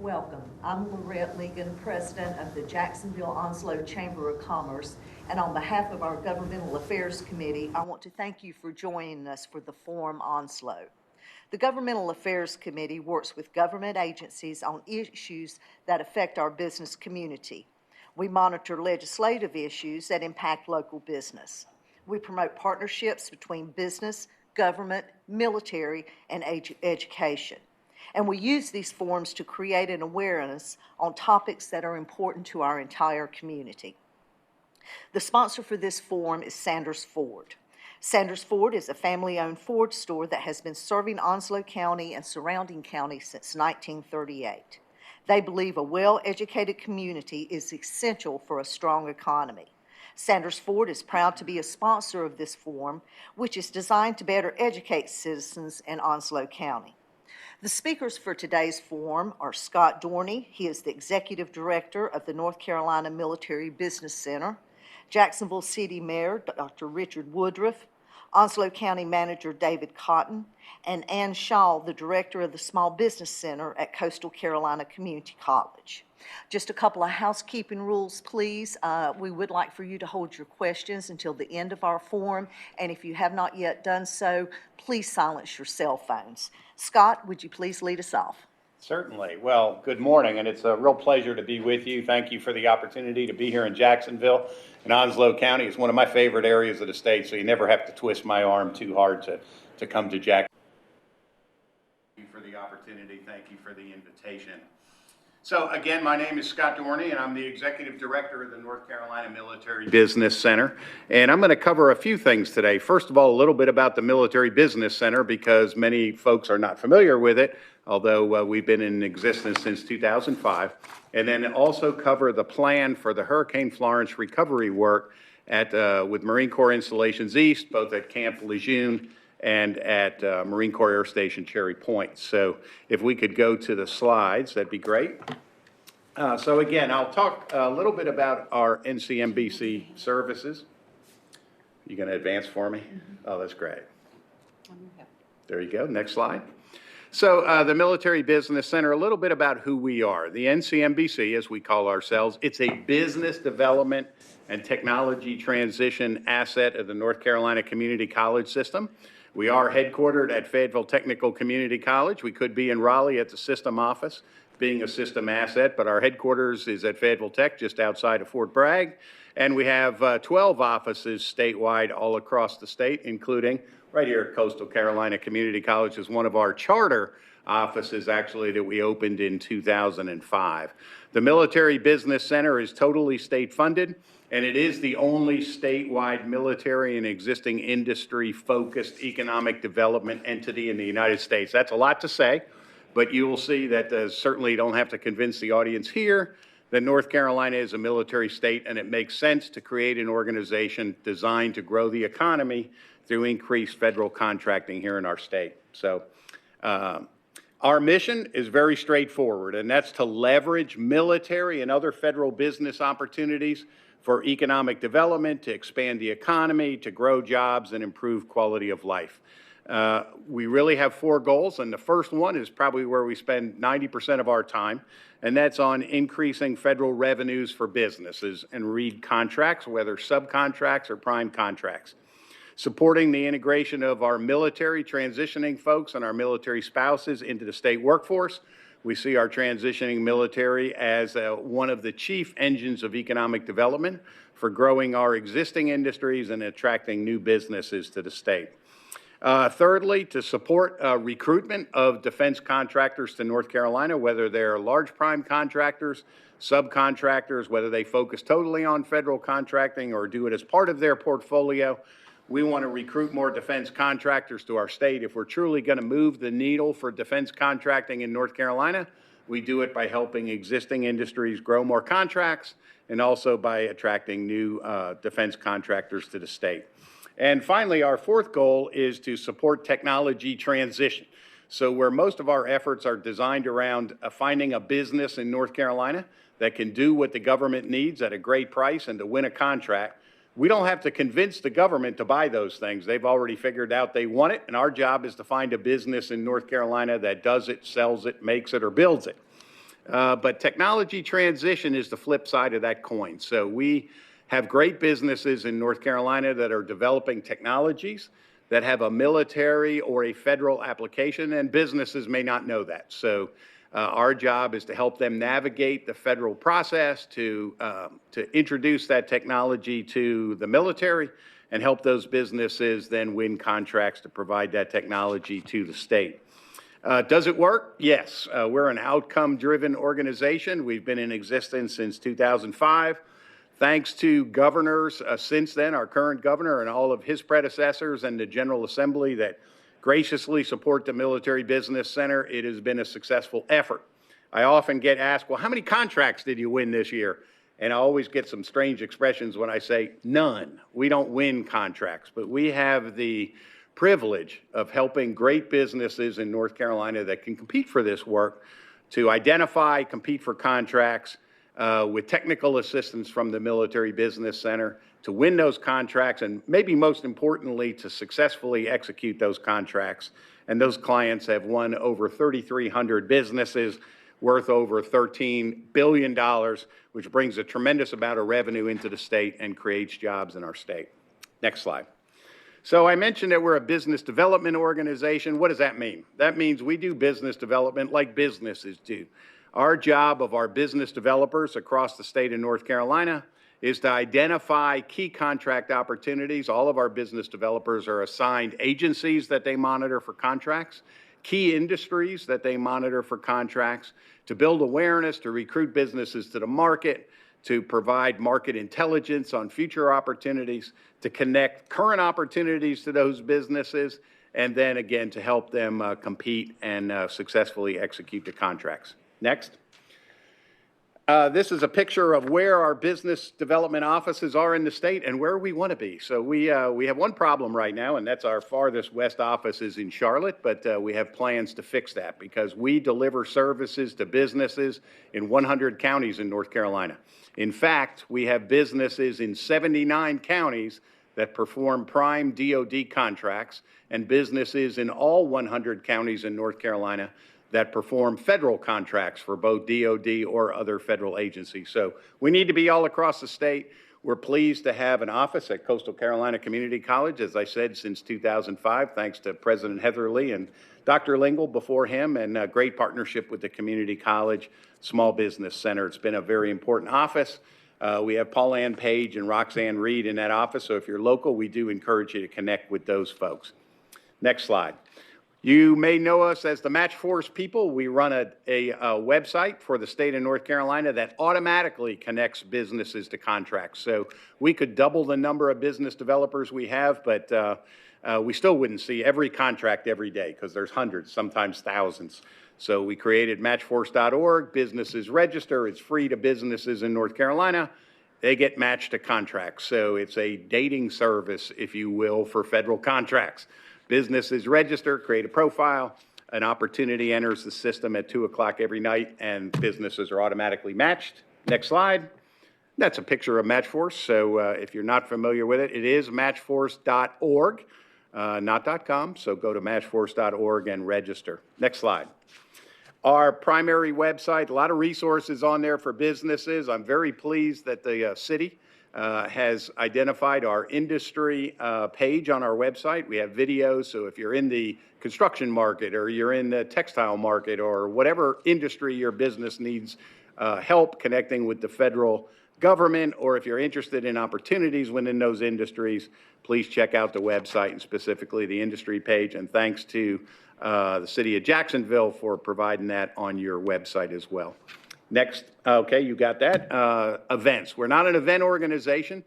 Welcome. I'm Lejeune, President of the Jacksonville-Onslow Chamber of Commerce, and on behalf of our Governmental Affairs Committee, I want to thank you for joining us for the Forum Onslow. The Governmental Affairs Committee works with government agencies on issues that affect our business community. We monitor legislative issues that impact local business. We promote partnerships between business, government, military, and education. And we use these forums to create an awareness on topics that are important to our entire community. The sponsor for this forum is Sanders Ford. Sanders Ford is a family-owned Ford store that has been serving Onslow County and surrounding counties since 1938. They believe a well-educated community is essential for a strong economy. Sanders Ford is proud to be a sponsor of this forum, which is designed to better educate citizens in Onslow County. The speakers for today's forum are Scott Dorney. He is the Executive Director of the North Carolina Military Business Center, Jacksonville City Mayor Dr. Richard Woodruff, Onslow County Manager David Cotton, and Ann Shaw, the Director of the Small Business Center at Coastal Carolina Community College. Just a couple of housekeeping rules, please. We would like for you to hold your questions until the end of our forum, and if you have not yet done so, please silence your cell phones. Scott, would you please lead us off? Certainly. Well, good morning, and it's a real pleasure to be with you. Thank you for the opportunity to be here in Jacksonville. And Onslow County is one of my favorite areas of the state, so you never have to twist my arm too hard to come to Jacksonville. Thank you for the opportunity. Thank you for the invitation. So again, my name is Scott Dorney, and I'm the Executive Director of the North Carolina Military Business Center. And I'm going to cover a few things today. First of all, a little bit about the Military Business Center, because many folks are not familiar with it, although we've been in existence since 2005. And then also cover the plan for the Hurricane Florence recovery work with Marine Corps Installations East, both at Camp Lejeune and at Marine Corps Air Station Cherry Point. So if we could go to the slides, that'd be great. So again, I'll talk a little bit about our NCMBC services. You gonna advance for me? Oh, that's great. There you go, next slide. So the Military Business Center, a little bit about who we are. The NCMBC, as we call ourselves, it's a business development and technology transition asset of the North Carolina Community College system. We are headquartered at Fayetteville Technical Community College. We could be in Raleigh at the system office, being a system asset, but our headquarters is at Fayetteville Tech, just outside of Fort Bragg. And we have 12 offices statewide all across the state, including right here at Coastal Carolina Community College is one of our charter offices, actually, that we opened in 2005. The Military Business Center is totally state-funded, and it is the only statewide military and existing industry-focused economic development entity in the United States. That's a lot to say, but you will see that certainly you don't have to convince the audience here that North Carolina is a military state, and it makes sense to create an organization designed to grow the economy through increased federal contracting here in our state. So our mission is very straightforward, and that's to leverage military and other federal business opportunities for economic development, to expand the economy, to grow jobs, and improve quality of life. We really have four goals, and the first one is probably where we spend 90% of our time, and that's on increasing federal revenues for businesses and read contracts, whether subcontracts or prime contracts. Supporting the integration of our military transitioning folks and our military spouses into the state workforce. We see our transitioning military as one of the chief engines of economic development for growing our existing industries and attracting new businesses to the state. Thirdly, to support recruitment of defense contractors to North Carolina, whether they're large prime contractors, subcontractors, whether they focus totally on federal contracting or do it as part of their portfolio. We want to recruit more defense contractors to our state. If we're truly going to move the needle for defense contracting in North Carolina, we do it by helping existing industries grow more contracts and also by attracting new defense contractors to the state. And finally, our fourth goal is to support technology transition. So where most of our efforts are designed around finding a business in North Carolina that can do what the government needs at a great price and to win a contract, we don't have to convince the government to buy those things. They've already figured out they want it, and our job is to find a business in North Carolina that does it, sells it, makes it, or builds it. But technology transition is the flip side of that coin. So we have great businesses in North Carolina that are developing technologies that have a military or a federal application, and businesses may not know that. So our job is to help them navigate the federal process to introduce that technology to the military and help those businesses then win contracts to provide that technology to the state. Does it work? Yes. We're an outcome-driven organization. We've been in existence since 2005. Thanks to governors since then, our current governor and all of his predecessors and the General Assembly that graciously support the Military Business Center, it has been a successful effort. I often get asked, well, how many contracts did you win this year? And I always get some strange expressions when I say none. We don't win contracts, but we have the privilege of helping great businesses in North Carolina that can compete for this work to identify, compete for contracts with technical assistance from the Military Business Center to win those contracts, and maybe most importantly, to successfully execute those contracts. And those clients have won over 3,300 businesses worth over $13 billion, which brings a tremendous amount of revenue into the state and creates jobs in our state. Next slide. So I mentioned that we're a business development organization. What does that mean? That means we do business development like businesses do. Our job of our business developers across the state of North Carolina is to identify key contract opportunities. All of our business developers are assigned agencies that they monitor for contracts, key industries that they monitor for contracts, to build awareness, to recruit businesses to the market, to provide market intelligence on future opportunities, to connect current opportunities to those businesses, and then again to help them compete and successfully execute the contracts. Next. This is a picture of where our business development offices are in the state and where we want to be. So we have one problem right now, and that's our farthest west office is in Charlotte, but we have plans to fix that because we deliver services to businesses in 100 counties in North Carolina. In fact, we have businesses in 79 counties that perform prime DoD contracts and businesses in all 100 counties in North Carolina that perform federal contracts for both DoD or other federal agencies. So we need to be all across the state. We're pleased to have an office at Coastal Carolina Community College, as I said, since 2005, thanks to President Heatherly and Dr. Lingle before him, and a great partnership with the Community College Small Business Center. It's been a very important office. We have Paul Ann Page and Roxanne Reed in that office, so if you're local, we do encourage you to connect with those folks. Next slide. You may know us as the Match Force people. We run a website for the state of North Carolina that automatically connects businesses to contracts. So we could double the number of business developers we have, but we still wouldn't see every contract every day because there's hundreds, sometimes thousands. So we created matchforce.org. Businesses register. It's free to businesses in North Carolina. They get matched to contracts. So it's a dating service, if you will, for federal contracts. Businesses register, create a profile, an opportunity enters the system at 2 o'clock every night, and businesses are automatically matched. Next slide. That's a picture of MatchForce, so if you're not familiar with it, it is matchforce.org, not .com, so go to matchforce.org and register. Next slide. Our primary website, a lot of resources on there for businesses. I'm very pleased that the city has identified our industry page on our website. We have videos, so if you're in the construction market or you're in the textile market or whatever industry your business needs help connecting with the federal government, or if you're interested in opportunities within those industries, please check out the website and specifically the industry page. And thanks to the city of Jacksonville for providing that on your website as well. Next, okay, you got that. Events. We're not an event organization,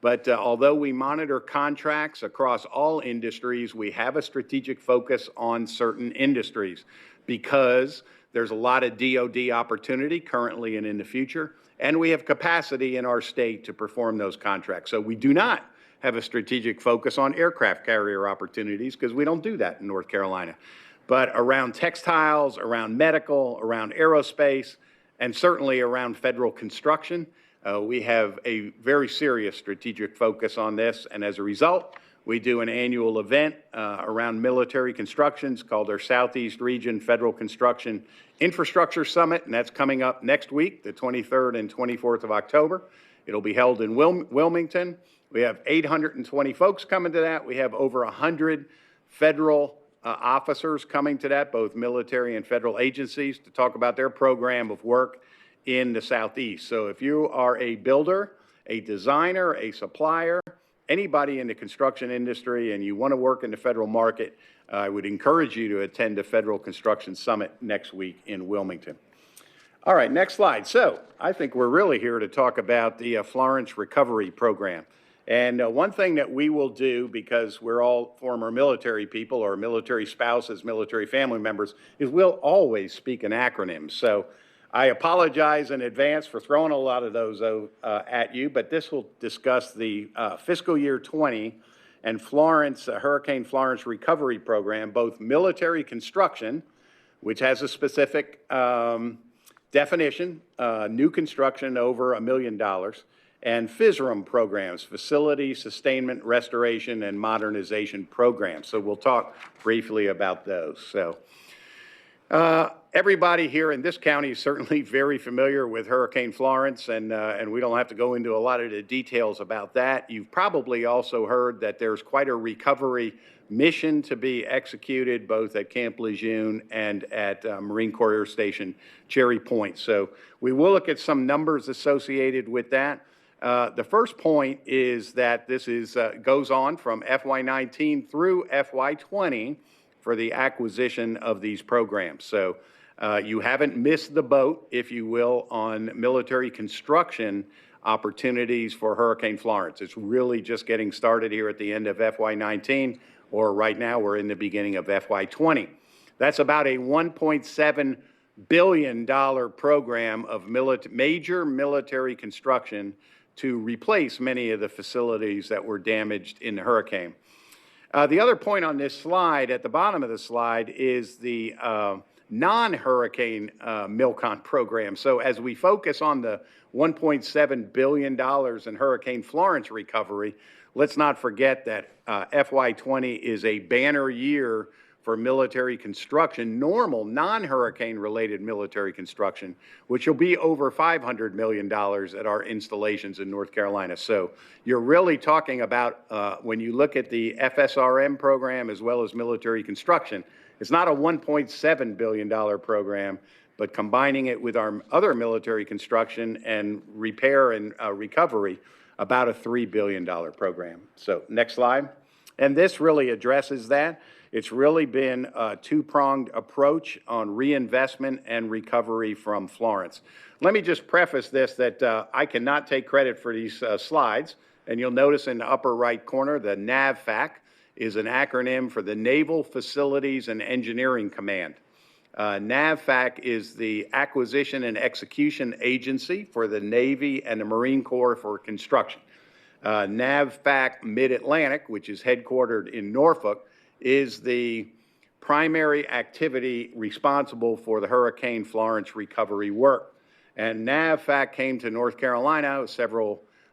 but although we monitor contracts across all industries, we have a strategic focus on certain industries because there's a lot of DoD opportunity currently and in the future, and we have capacity in our state to perform those contracts. So we do not have a strategic focus on aircraft carrier opportunities because we don't do that in North Carolina. But around textiles, around medical, around aerospace, and certainly around federal construction, we have a very serious strategic focus on this, and as a result, We do an annual event around military constructions called our Southeast Region Federal Construction Infrastructure Summit, and that's coming up next week, the 23rd and 24th of October. It'll be held in Wilmington. We have 820 folks coming to that. We have over 100 federal officers coming to that, both military and federal agencies, to talk about their program of work in the Southeast. So if you are a builder, a designer, a supplier, anybody in the construction industry, and you want to work in the federal market, I would encourage you to attend the Federal Construction Summit next week in Wilmington. All right, next slide. So I think we're really here to talk about the Florence Recovery Program. And one thing that we will do, because we're all former military people or military spouses, military family members, is we'll always speak in acronyms. So I apologize in advance for throwing a lot of those at you, but this will discuss the fiscal year 20 and Florence, Hurricane Florence Recovery Program, both military construction, which has a specific definition, new construction over $1 million, and FSRM programs, Facility Sustainment, Restoration, and Modernization Programs. So we'll talk briefly about those. So everybody here in this county is certainly very familiar with Hurricane Florence, and we don't have to go into a lot of the details about that. You've probably also heard that there's quite a recovery mission to be executed both at Camp Lejeune and at Marine Corps Air Station Cherry Point. So we will look at some numbers associated with that. The first point is that this is goes on from FY19 through FY20 for the acquisition of these programs. So you haven't missed the boat, if you will, on military construction opportunities for Hurricane Florence. It's really just getting started here at the end of FY19, or right now we're in the beginning of FY20. That's about a $1.7 billion program of major military construction to replace many of the facilities that were damaged in the hurricane. The other point on this slide, at the bottom of the slide, is the non-hurricane MILCON program. So as we focus on the $1.7 billion in Hurricane Florence recovery, let's not forget that FY20 is a banner year for military construction, normal non-hurricane related military construction, which will be over $500 million at our installations in North Carolina. So you're really talking about, when you look at the FSRM program as well as military construction, it's not a $1.7 billion program, but combining it with our other military construction and repair and recovery, about a $3 billion program. So next slide. And this really addresses that. It's really been a two-pronged approach on reinvestment and recovery from Florence. Let me just preface this that I cannot take credit for these slides. And you'll notice in the upper right corner, the NAVFAC is an acronym for the Naval Facilities and Engineering Command. NAVFAC is the Acquisition and Execution Agency for the Navy and the Marine Corps for construction. NAVFAC Mid-Atlantic, which is headquartered in Norfolk, is the primary activity responsible for the Hurricane Florence recovery work. And NAVFAC came to North Carolina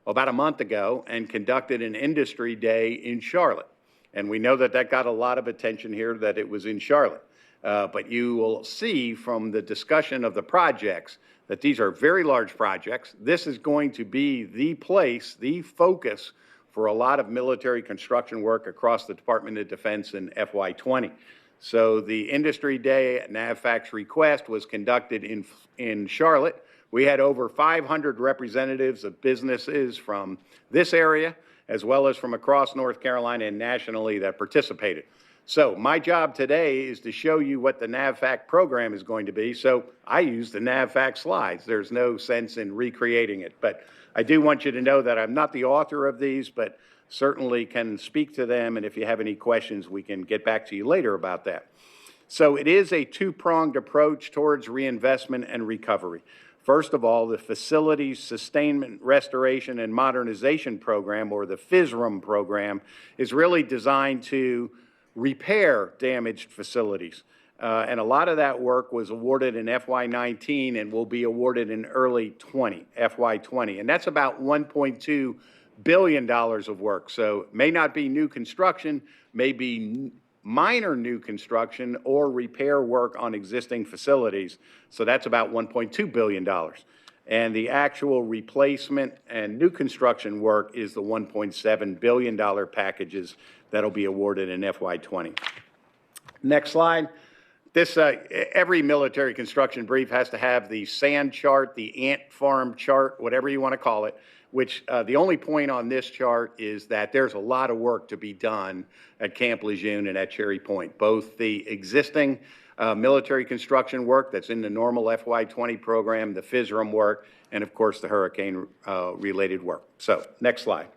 about a month ago and conducted an industry day in Charlotte. And we know that that got a lot of attention here, that it was in Charlotte. But you will see from the discussion of the projects that these are very large projects. This is going to be the place, the focus for a lot of military construction work across the Department of Defense in FY20. So the industry day at NAVFAC's request was conducted in Charlotte. We had over 500 representatives of businesses from this area, as well as from across North Carolina and nationally that participated. So my job today is to show you what the NAVFAC program is going to be. So I use the NAVFAC slides. There's no sense in recreating it. But I do want you to know that I'm not the author of these, but certainly can speak to them. And if you have any questions, we can get back to you later about that. So it is a two-pronged approach towards reinvestment and recovery. First of all, the Facilities Sustainment, Restoration, and Modernization Program, or the FSRM program, is really designed to repair damaged facilities. And a lot of that work was awarded in FY19 and will be awarded in early FY20. And that's about $1.2 billion of work. So it may not be new construction, may be minor new construction or repair work on existing facilities. So that's about $1.2 billion. And the actual replacement and new construction work is the $1.7 billion packages that'll be awarded in FY20. Next slide. This, every military construction brief has to have the sand chart, the ant farm chart, whatever you want to call it, which the only point on this chart is that there's a lot of work to be done at Camp Lejeune and at Cherry Point, both the existing military construction work that's in the normal FY20 program, the FISRM work, and of course the hurricane related work. So next slide.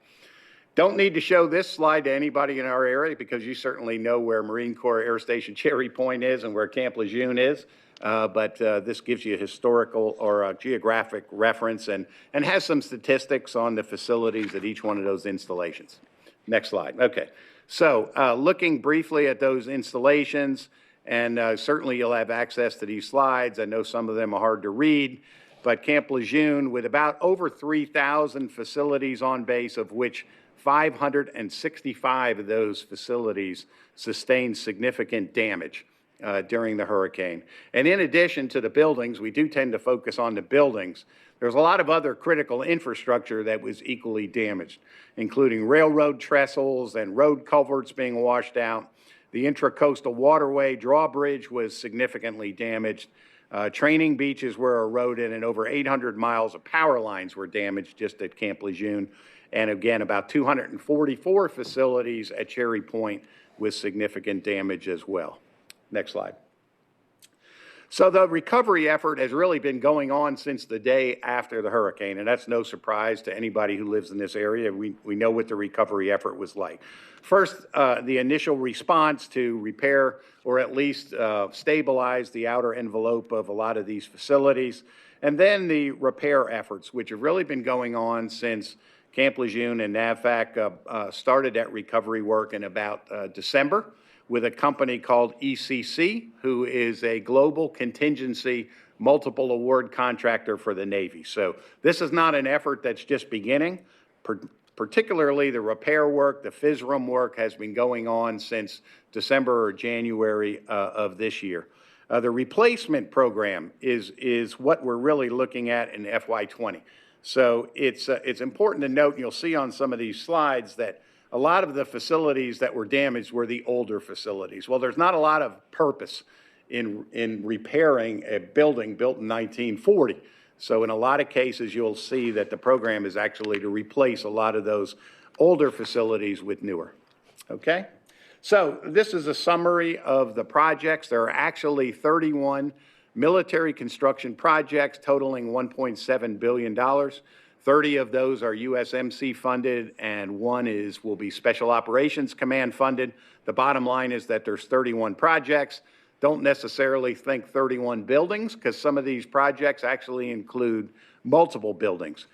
Don't need to show this slide to anybody in our area because you certainly know where Marine Corps Air Station Cherry Point is and where Camp Lejeune is. But this gives you a historical or a geographic reference and has some statistics on the facilities at each one of those installations. Next slide. Okay. So looking briefly at those installations, and certainly you'll have access to these slides. I know some of them are hard to read, but Camp Lejeune with about over 3,000 facilities on base, of which 565 of those facilities sustained significant damage during the hurricane. And in addition to the buildings, we do tend to focus on the buildings. There's a lot of other critical infrastructure that was equally damaged, including railroad trestles and road culverts being washed out. The intracoastal waterway drawbridge was significantly damaged. Training beaches were eroded, and over 800 miles of power lines were damaged just at Camp Lejeune. And again, about 244 facilities at Cherry Point with significant damage as well. Next slide. So the recovery effort has really been going on since the day after the hurricane, and that's no surprise to anybody who lives in this area. We know what the recovery effort was like. First, the initial response to repair or at least stabilize the outer envelope of a lot of these facilities, and then the repair efforts, which have really been going on since Camp Lejeune and NAVFAC started that recovery work in about December with a company called ECC, who is a global contingency multiple award contractor for the Navy. So this is not an effort that's just beginning. Particularly the repair work, the FISRM work has been going on since December or January of this year. The replacement program is what we're really looking at in FY20. So it's important to note, and you'll see on some of these slides, that a lot of the facilities that were damaged were the older facilities. Well, there's not a lot of purpose in repairing a building built in 1940. So in a lot of cases, you'll see that the program is actually to replace a lot of those older facilities with newer. Okay? So this is a summary of the projects. There are actually 31 military construction projects totaling $1.7 billion. 30 of those are USMC funded, and one will be Special Operations Command funded. The bottom line is that there's 31 projects. Don't necessarily think 31 buildings, because some of these projects actually include multiple buildings.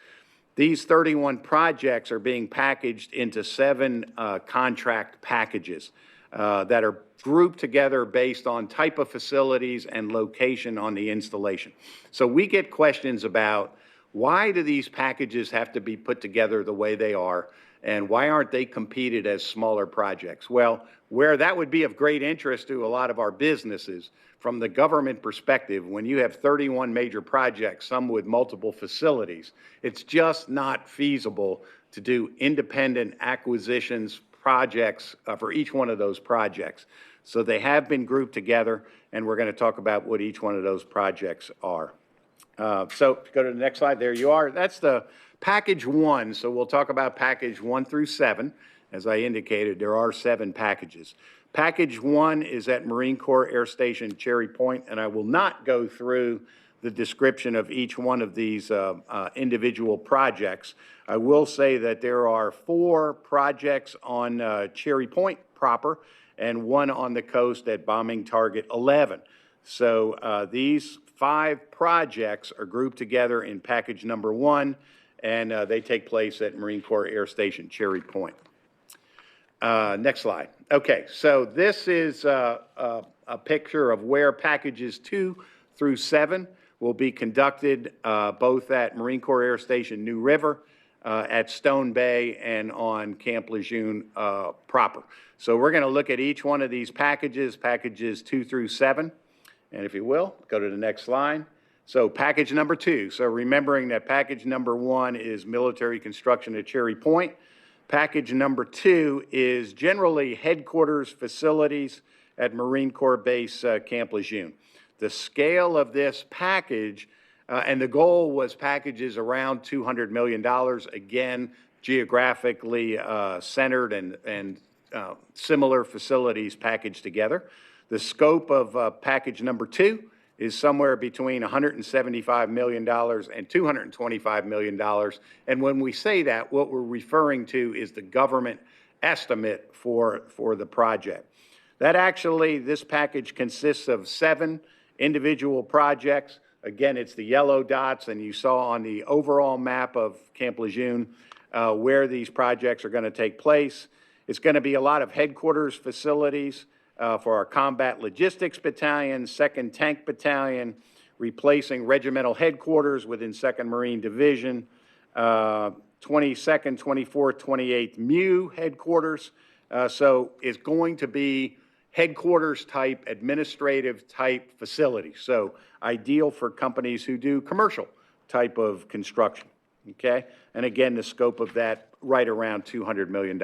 These 31 projects are being packaged into 7 contract packages that are grouped together based on type of facilities and location on the installation. So we get questions about, why do these packages have to be put together the way they are, and why aren't they competed as smaller projects? Well, where that would be of great interest to a lot of our businesses, from the government perspective, when you have 31 major projects, some with multiple facilities, it's just not feasible to do independent acquisitions projects for each one of those projects. So they have been grouped together, and we're going to talk about what each one of those projects are. So go to the next slide. There you are. That's the package 1. So we'll talk about package 1 through 7. As I indicated, there are 7 packages. Package 1 is at Marine Corps Air Station Cherry Point, and I will not go through the description of each one of these individual projects. I will say that there are 4 projects on Cherry Point proper and 1 on the coast at Bombing Target 11. So these 5 projects are grouped together in package number 1, and they take place at Marine Corps Air Station Cherry Point. Next slide. Okay, so this is a picture of where packages 2 through 7 will be conducted, both at Marine Corps Air Station New River at Stone Bay and on Camp Lejeune proper. So we're going to look at each one of these packages, packages 2 through 7. And if you will, go to the next slide. So package number 2. So remembering that package number 1 is military construction at Cherry Point. Package number 2 is generally headquarters facilities at Marine Corps Base Camp Lejeune. The scale of this package, and the goal was packages around $200 million, again, geographically centered and similar facilities packaged together. The scope of package number 2 is somewhere between $175 million and $225 million. And when we say that, what we're referring to is the government estimate for the project. That actually, this package consists of 7 individual projects. Again, it's the yellow dots, and you saw on the overall map of Camp Lejeune where these projects are going to take place. It's going to be a lot of headquarters facilities for our Combat Logistics Battalion, 2nd Tank Battalion, replacing regimental headquarters within 2nd Marine Division, 22nd, 24th, 28th MU headquarters. So it's going to be headquarters type, administrative type facilities. So ideal for companies who do commercial type of construction, okay? And again, the scope of that right around $200 million.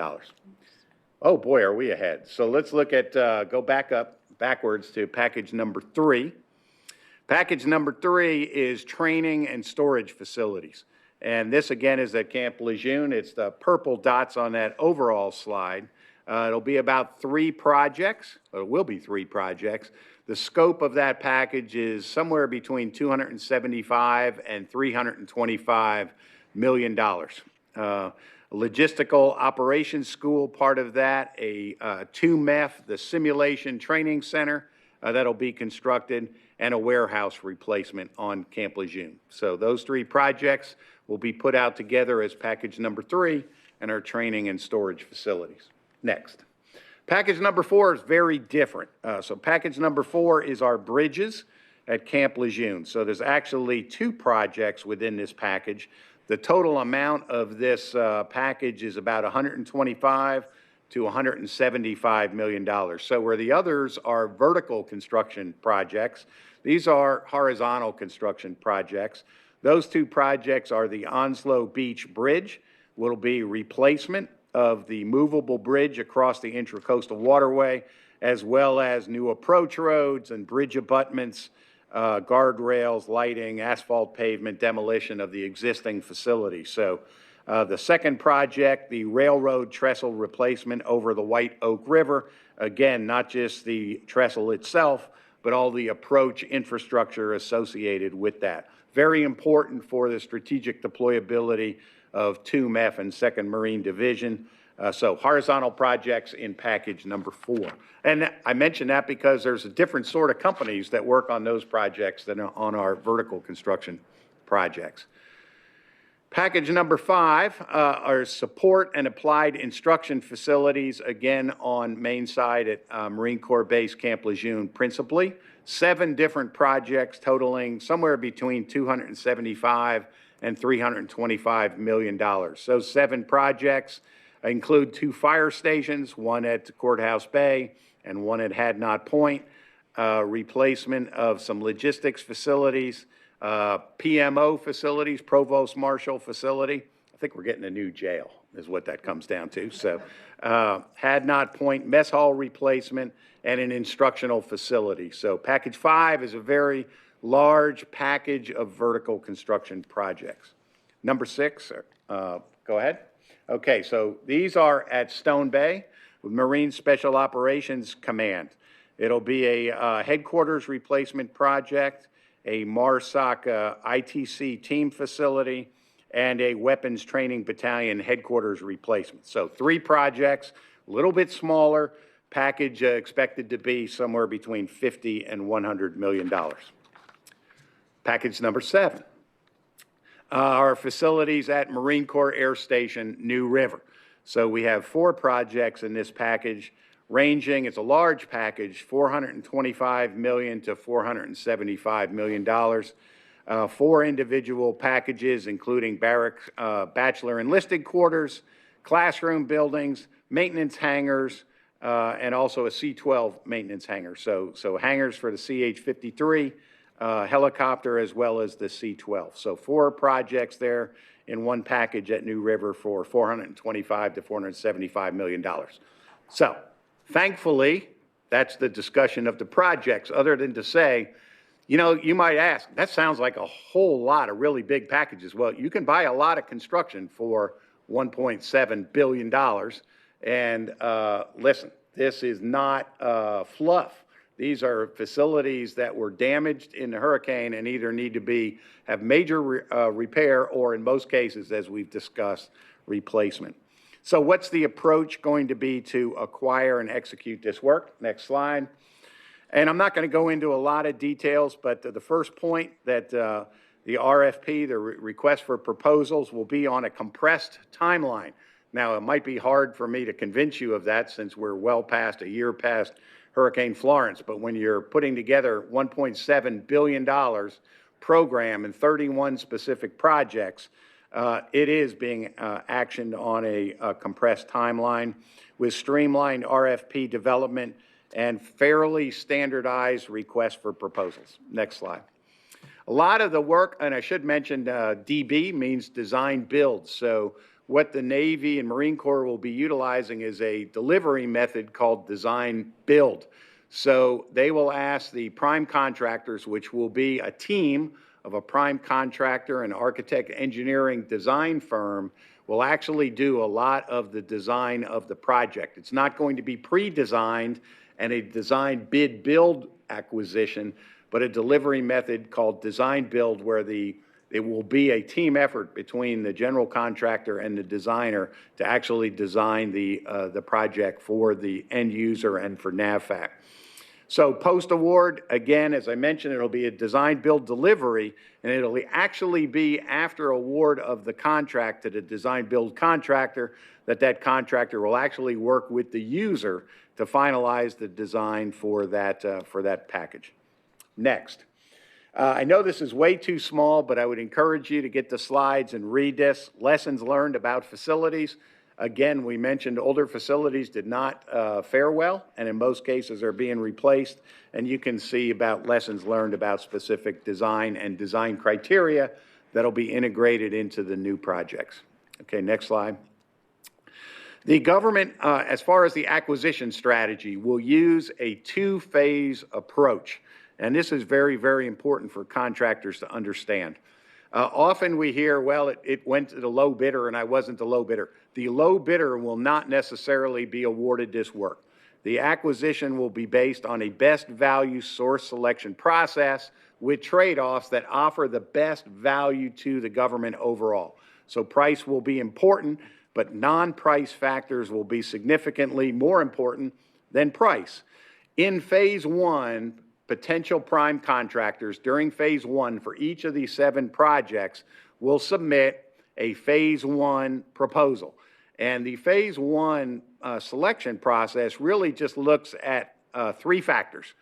Oh boy, are we ahead. So let's look at, go backwards to package number 3. Package number 3 is training and storage facilities. And this again is at Camp Lejeune. It's the purple dots on that overall slide. It'll be about 3 projects, or it will be 3 projects. The scope of that package is somewhere between $275 and $325 million. Logistical operations school, part of that, a 2MEF, the simulation training center that'll be constructed, and a warehouse replacement on Camp Lejeune. So those 3 projects will be put out together as package number 3 and our training and storage facilities. Next. Package number 4 is very different. So package number 4 is our bridges at Camp Lejeune. So there's actually 2 projects within this package. The total amount of this package is about $125 to $175 million. So where the others are vertical construction projects, these are horizontal construction projects. Those 2 projects are the Onslow Beach Bridge, will be replacement of the movable bridge across the Intracoastal Waterway, as well as new approach roads and bridge abutments, guardrails, lighting, asphalt pavement, demolition of the existing facility. So the second project, the railroad trestle replacement over the White Oak River, again, not just the trestle itself, but all the approach infrastructure associated with that. Very important for the strategic deployability of 2MEF and 2nd Marine Division. So horizontal projects in package number 4. And I mention that because there's a different sort of companies that work on those projects than on our vertical construction projects. Package number 5 are support and applied instruction facilities, again on main side at Marine Corps Base Camp Lejeune principally. 7 different projects totaling somewhere between $275 and $325 million. So 7 projects include 2 fire stations, one at Courthouse Bay and one at Hadnot Point, replacement of some logistics facilities, PMO facilities, Provost Marshal facility. I think we're getting a new jail is what that comes down to. So Hadnot Point mess hall replacement and an instructional facility. So package 5 is a very large package of vertical construction projects. Number 6, go ahead. Okay, so these are at Stone Bay with Marine Special Operations Command. It'll be a headquarters replacement project, a MARSOC ITC team facility, and a weapons training battalion headquarters replacement. So 3 projects, a little bit smaller, package expected to be somewhere between $50 and $100 million. Package number 7. Our facilities at Marine Corps Air Station, New River. So we have 4 projects in this package, ranging, it's a large package, $425 million to $475 million. 4 individual packages, including barracks, bachelor enlisted quarters, classroom buildings, maintenance hangars, and also a C-12 maintenance hangar. So hangars for the CH-53 helicopter as well as the C-12. So 4 projects there in one package at New River for $425 to $475 million. So thankfully, that's the discussion of the projects, other than to say, you know, you might ask, that sounds like a whole lot of really big packages. Well, you can buy a lot of construction for $1.7 billion. And listen, this is not fluff. These are facilities that were damaged in the hurricane and either need to have major repair or, in most cases, as we've discussed, replacement. So what's the approach going to be to acquire and execute this work? Next slide. And I'm not going to go into a lot of details, but the first point that the RFP, the request for proposals, will be on a compressed timeline. Now, it might be hard for me to convince you of that since we're well past a year past Hurricane Florence, but when you're putting together $1.7 billion program and 31 specific projects, it is being actioned on a compressed timeline with streamlined RFP development and fairly standardized requests for proposals. Next slide. A lot of the work, and I should mention DB means design build. So what the Navy and Marine Corps will be utilizing is a delivery method called design build. So they will ask the prime contractors, which will be a team of a prime contractor and architect engineering design firm, will actually do a lot of the design of the project. It's not going to be pre-designed and a design bid build acquisition, but a delivery method called design build where it will be a team effort between the general contractor and the designer to actually design the project for the end user and for NAVFAC. So post-award, again, as I mentioned, it'll be a design build delivery, and it'll actually be after award of the contract to the design build contractor that contractor will actually work with the user to finalize the design for that package. Next. I know this is way too small, but I would encourage you to get the slides and read this. Lessons learned about facilities. Again, we mentioned older facilities did not fare well, and in most cases are being replaced. And you can see about lessons learned about specific design and design criteria that'll be integrated into the new projects. Okay, next slide. The government, as far as the acquisition strategy, will use a 2-phase approach. And this is very, very important for contractors to understand. Often we hear, well, it went to the low bidder and I wasn't the low bidder. The low bidder will not necessarily be awarded this work. The acquisition will be based on a best value source selection process with trade-offs that offer the best value to the government overall. So price will be important, but non-price factors will be significantly more important than price. In phase 1, potential prime contractors during phase 1 for each of these 7 projects will submit a phase 1 proposal. And the phase 1 selection process really just looks at 3 factors: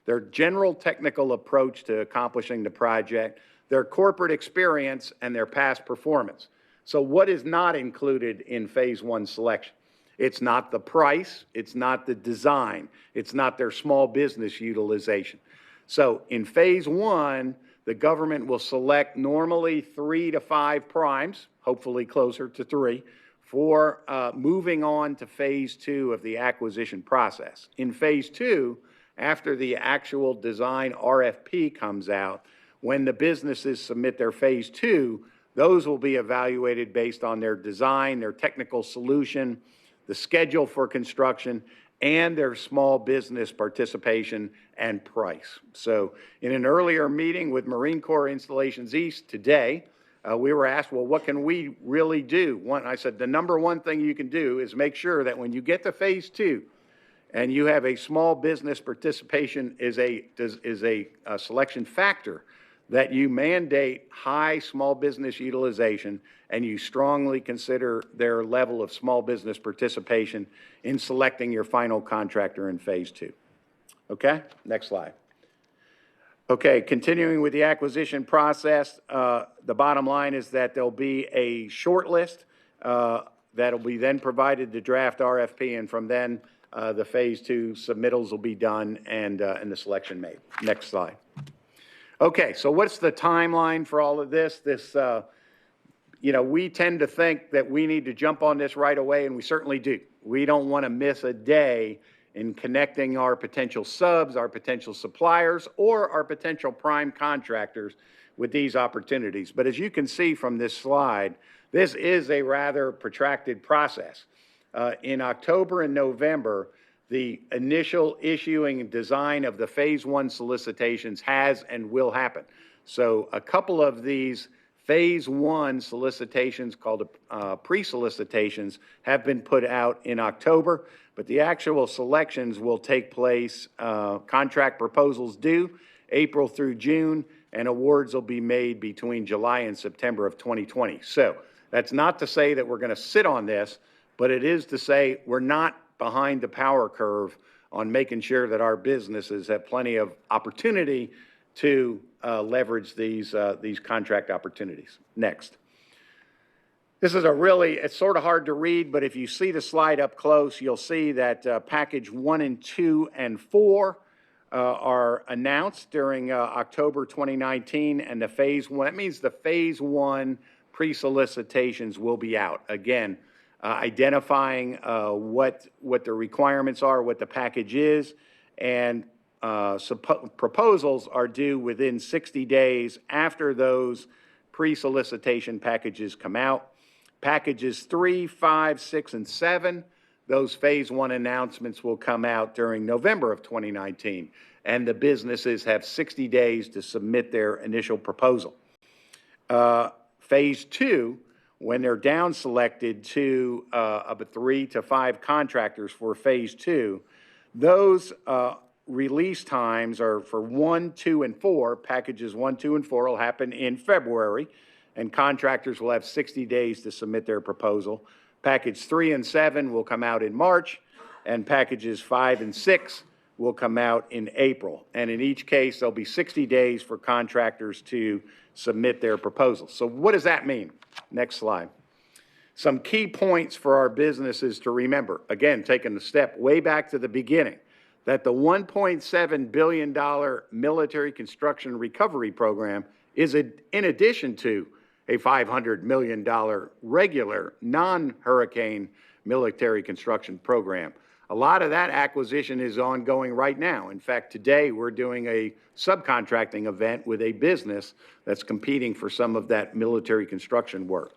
their general technical approach to accomplishing the project, their corporate experience, and their past performance. So what is not included in phase 1 selection? It's not the price, it's not the design, it's not their small business utilization. So in phase 1, the government will select normally 3 to 5 primes, hopefully closer to 3, for moving on to phase 2 of the acquisition process. In phase 2, after the actual design RFP comes out, when the businesses submit their phase 2, those will be evaluated based on their design, their technical solution, the schedule for construction, and their small business participation and price. So in an earlier meeting with Marine Corps Installations East today, we were asked, well, what can we really do? I said, the number one thing you can do is make sure that when you get to phase 2 and you have a small business participation is a selection factor, that you mandate high small business utilization and you strongly consider their level of small business participation in selecting your final contractor in phase 2. Okay, next slide. Okay, continuing with the acquisition process, the bottom line is that there'll be a short list that'll be then provided to draft RFP, and from then, the Phase 2 submittals will be done and the selection made. Next slide. Okay, so what's the timeline for all of this? We tend to think that we need to jump on this right away, and we certainly do. We don't want to miss a day in connecting our potential subs, our potential suppliers, or our potential prime contractors with these opportunities. But as you can see from this slide, this is a rather protracted process. In October and November, the initial issuing and design of the Phase 1 solicitations has and will happen. So a couple of these Phase 1 solicitations, called pre-solicitations, have been put out in October, but the actual selections will take place, contract proposals due April through June, and awards will be made between July and September of 2020. So that's not to say that we're going to sit on this, but it is to say we're not behind the power curve on making sure that our businesses have plenty of opportunity to leverage these contract opportunities. Next. This is it's sort of hard to read, but if you see the slide up close, you'll see that package 1 and 2 and 4 are announced during October 2019, and the Phase 1, that means the Phase 1 pre-solicitations will be out. Again, identifying what the requirements are, what the package is, and proposals are due within 60 days after those pre-solicitation packages come out. Packages 3, 5, 6, and 7, those Phase 1 announcements will come out during November of 2019, and the businesses have 60 days to submit their initial proposal. Phase 2, when they're down selected to 3 to 5 contractors for Phase 2, those release times are for 1, 2, and 4. Packages 1, 2, and 4 will happen in February, and contractors will have 60 days to submit their proposal. Package 3 and 7 will come out in March, and packages 5 and 6 will come out in April. And in each case, there'll be 60 days for contractors to submit their proposals. So what does that mean? Next slide. Some key points for our businesses to remember. Again, taking the step way back to the beginning, that the $1.7 billion military construction recovery program is in addition to a $500 million regular non-hurricane military construction program. A lot of that acquisition is ongoing right now. In fact, today we're doing a subcontracting event with a business that's competing for some of that military construction work.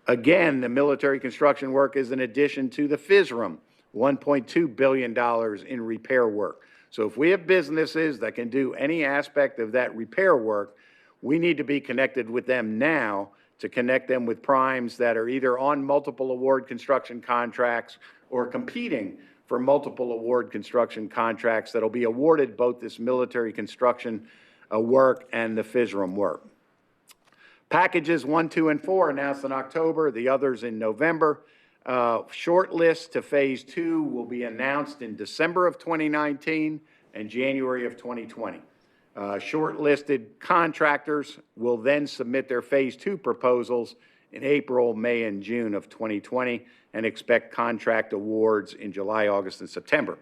Again, the military construction work is in addition to the FISRM, $1.2 billion in repair work. So if we have businesses that can do any aspect of that repair work, we need to be connected with them now to connect them with primes that are either on multiple award construction contracts or competing for multiple award construction contracts that'll be awarded both this military construction work and the FISRM work. Packages 1, 2, and 4 announced in October, the others in November. Short list to Phase 2 will be announced in December of 2019 and January of 2020. Shortlisted contractors will then submit their Phase 2 proposals in April, May, and June of 2020 and expect contract awards in July, August, and September.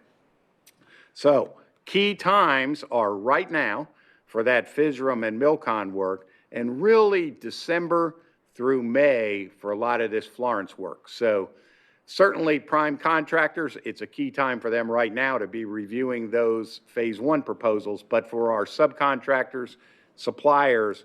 So key times are right now for that FISRM and MILCON work, and really December through May for a lot of this Florence work. So certainly prime contractors, it's a key time for them right now to be reviewing those Phase 1 proposals, but for our subcontractors, suppliers,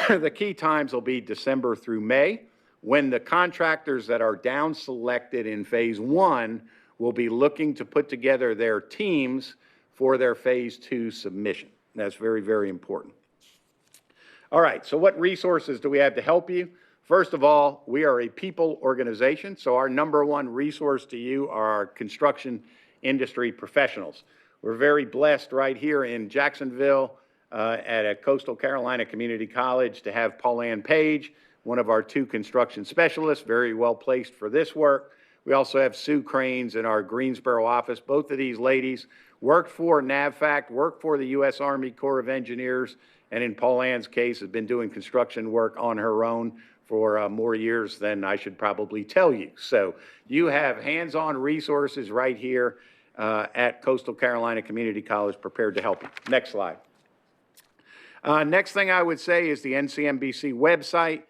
the key times will be December through May, when the contractors that are down selected in Phase 1 will be looking to put together their teams for their Phase 2 submission. That's very, very important. All right, so what resources do we have to help you? First of all, we are a people organization, so our number one resource to you are our construction industry professionals. We're very blessed right here in Jacksonville at a Coastal Carolina Community College to have Pauline Page, one of our 2 construction specialists, very well placed for this work. We also have Sue Cranes in our Greensboro office. Both of these ladies worked for NAVFAC, worked for the U.S. Army Corps of Engineers, and in Paul Ann's case, has been doing construction work on her own for more years than I should probably tell you. So you have hands-on resources right here at Coastal Carolina Community College prepared to help you. Next slide. Next thing I would say is the NCMBC website,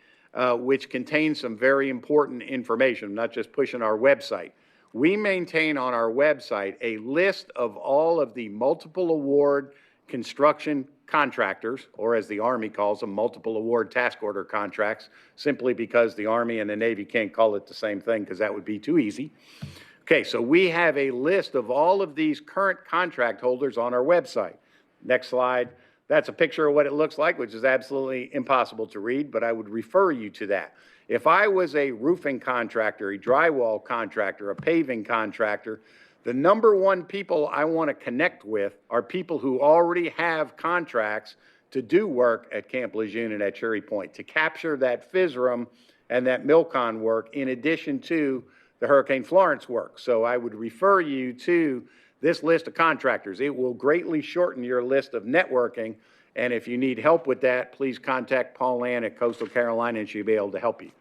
which contains some very important information. I'm not just pushing our website. We maintain on our website a list of all of the multiple award construction contractors, or as the Army calls them, multiple award task order contracts, simply because the Army and the Navy can't call it the same thing because that would be too easy. Okay, so we have a list of all of these current contract holders on our website. Next slide. That's a picture of what it looks like, which is absolutely impossible to read, but I would refer you to that. If I was a roofing contractor, a drywall contractor, a paving contractor, the number one people I want to connect with are people who already have contracts to do work at Camp Lejeune and at Cherry Point, to capture that FISRM and that MILCON work in addition to the Hurricane Florence work. So I would refer you to this list of contractors. It will greatly shorten your list of networking, and if you need help with that, please contact Paul Ann at Coastal Carolina and she'll be able to help you.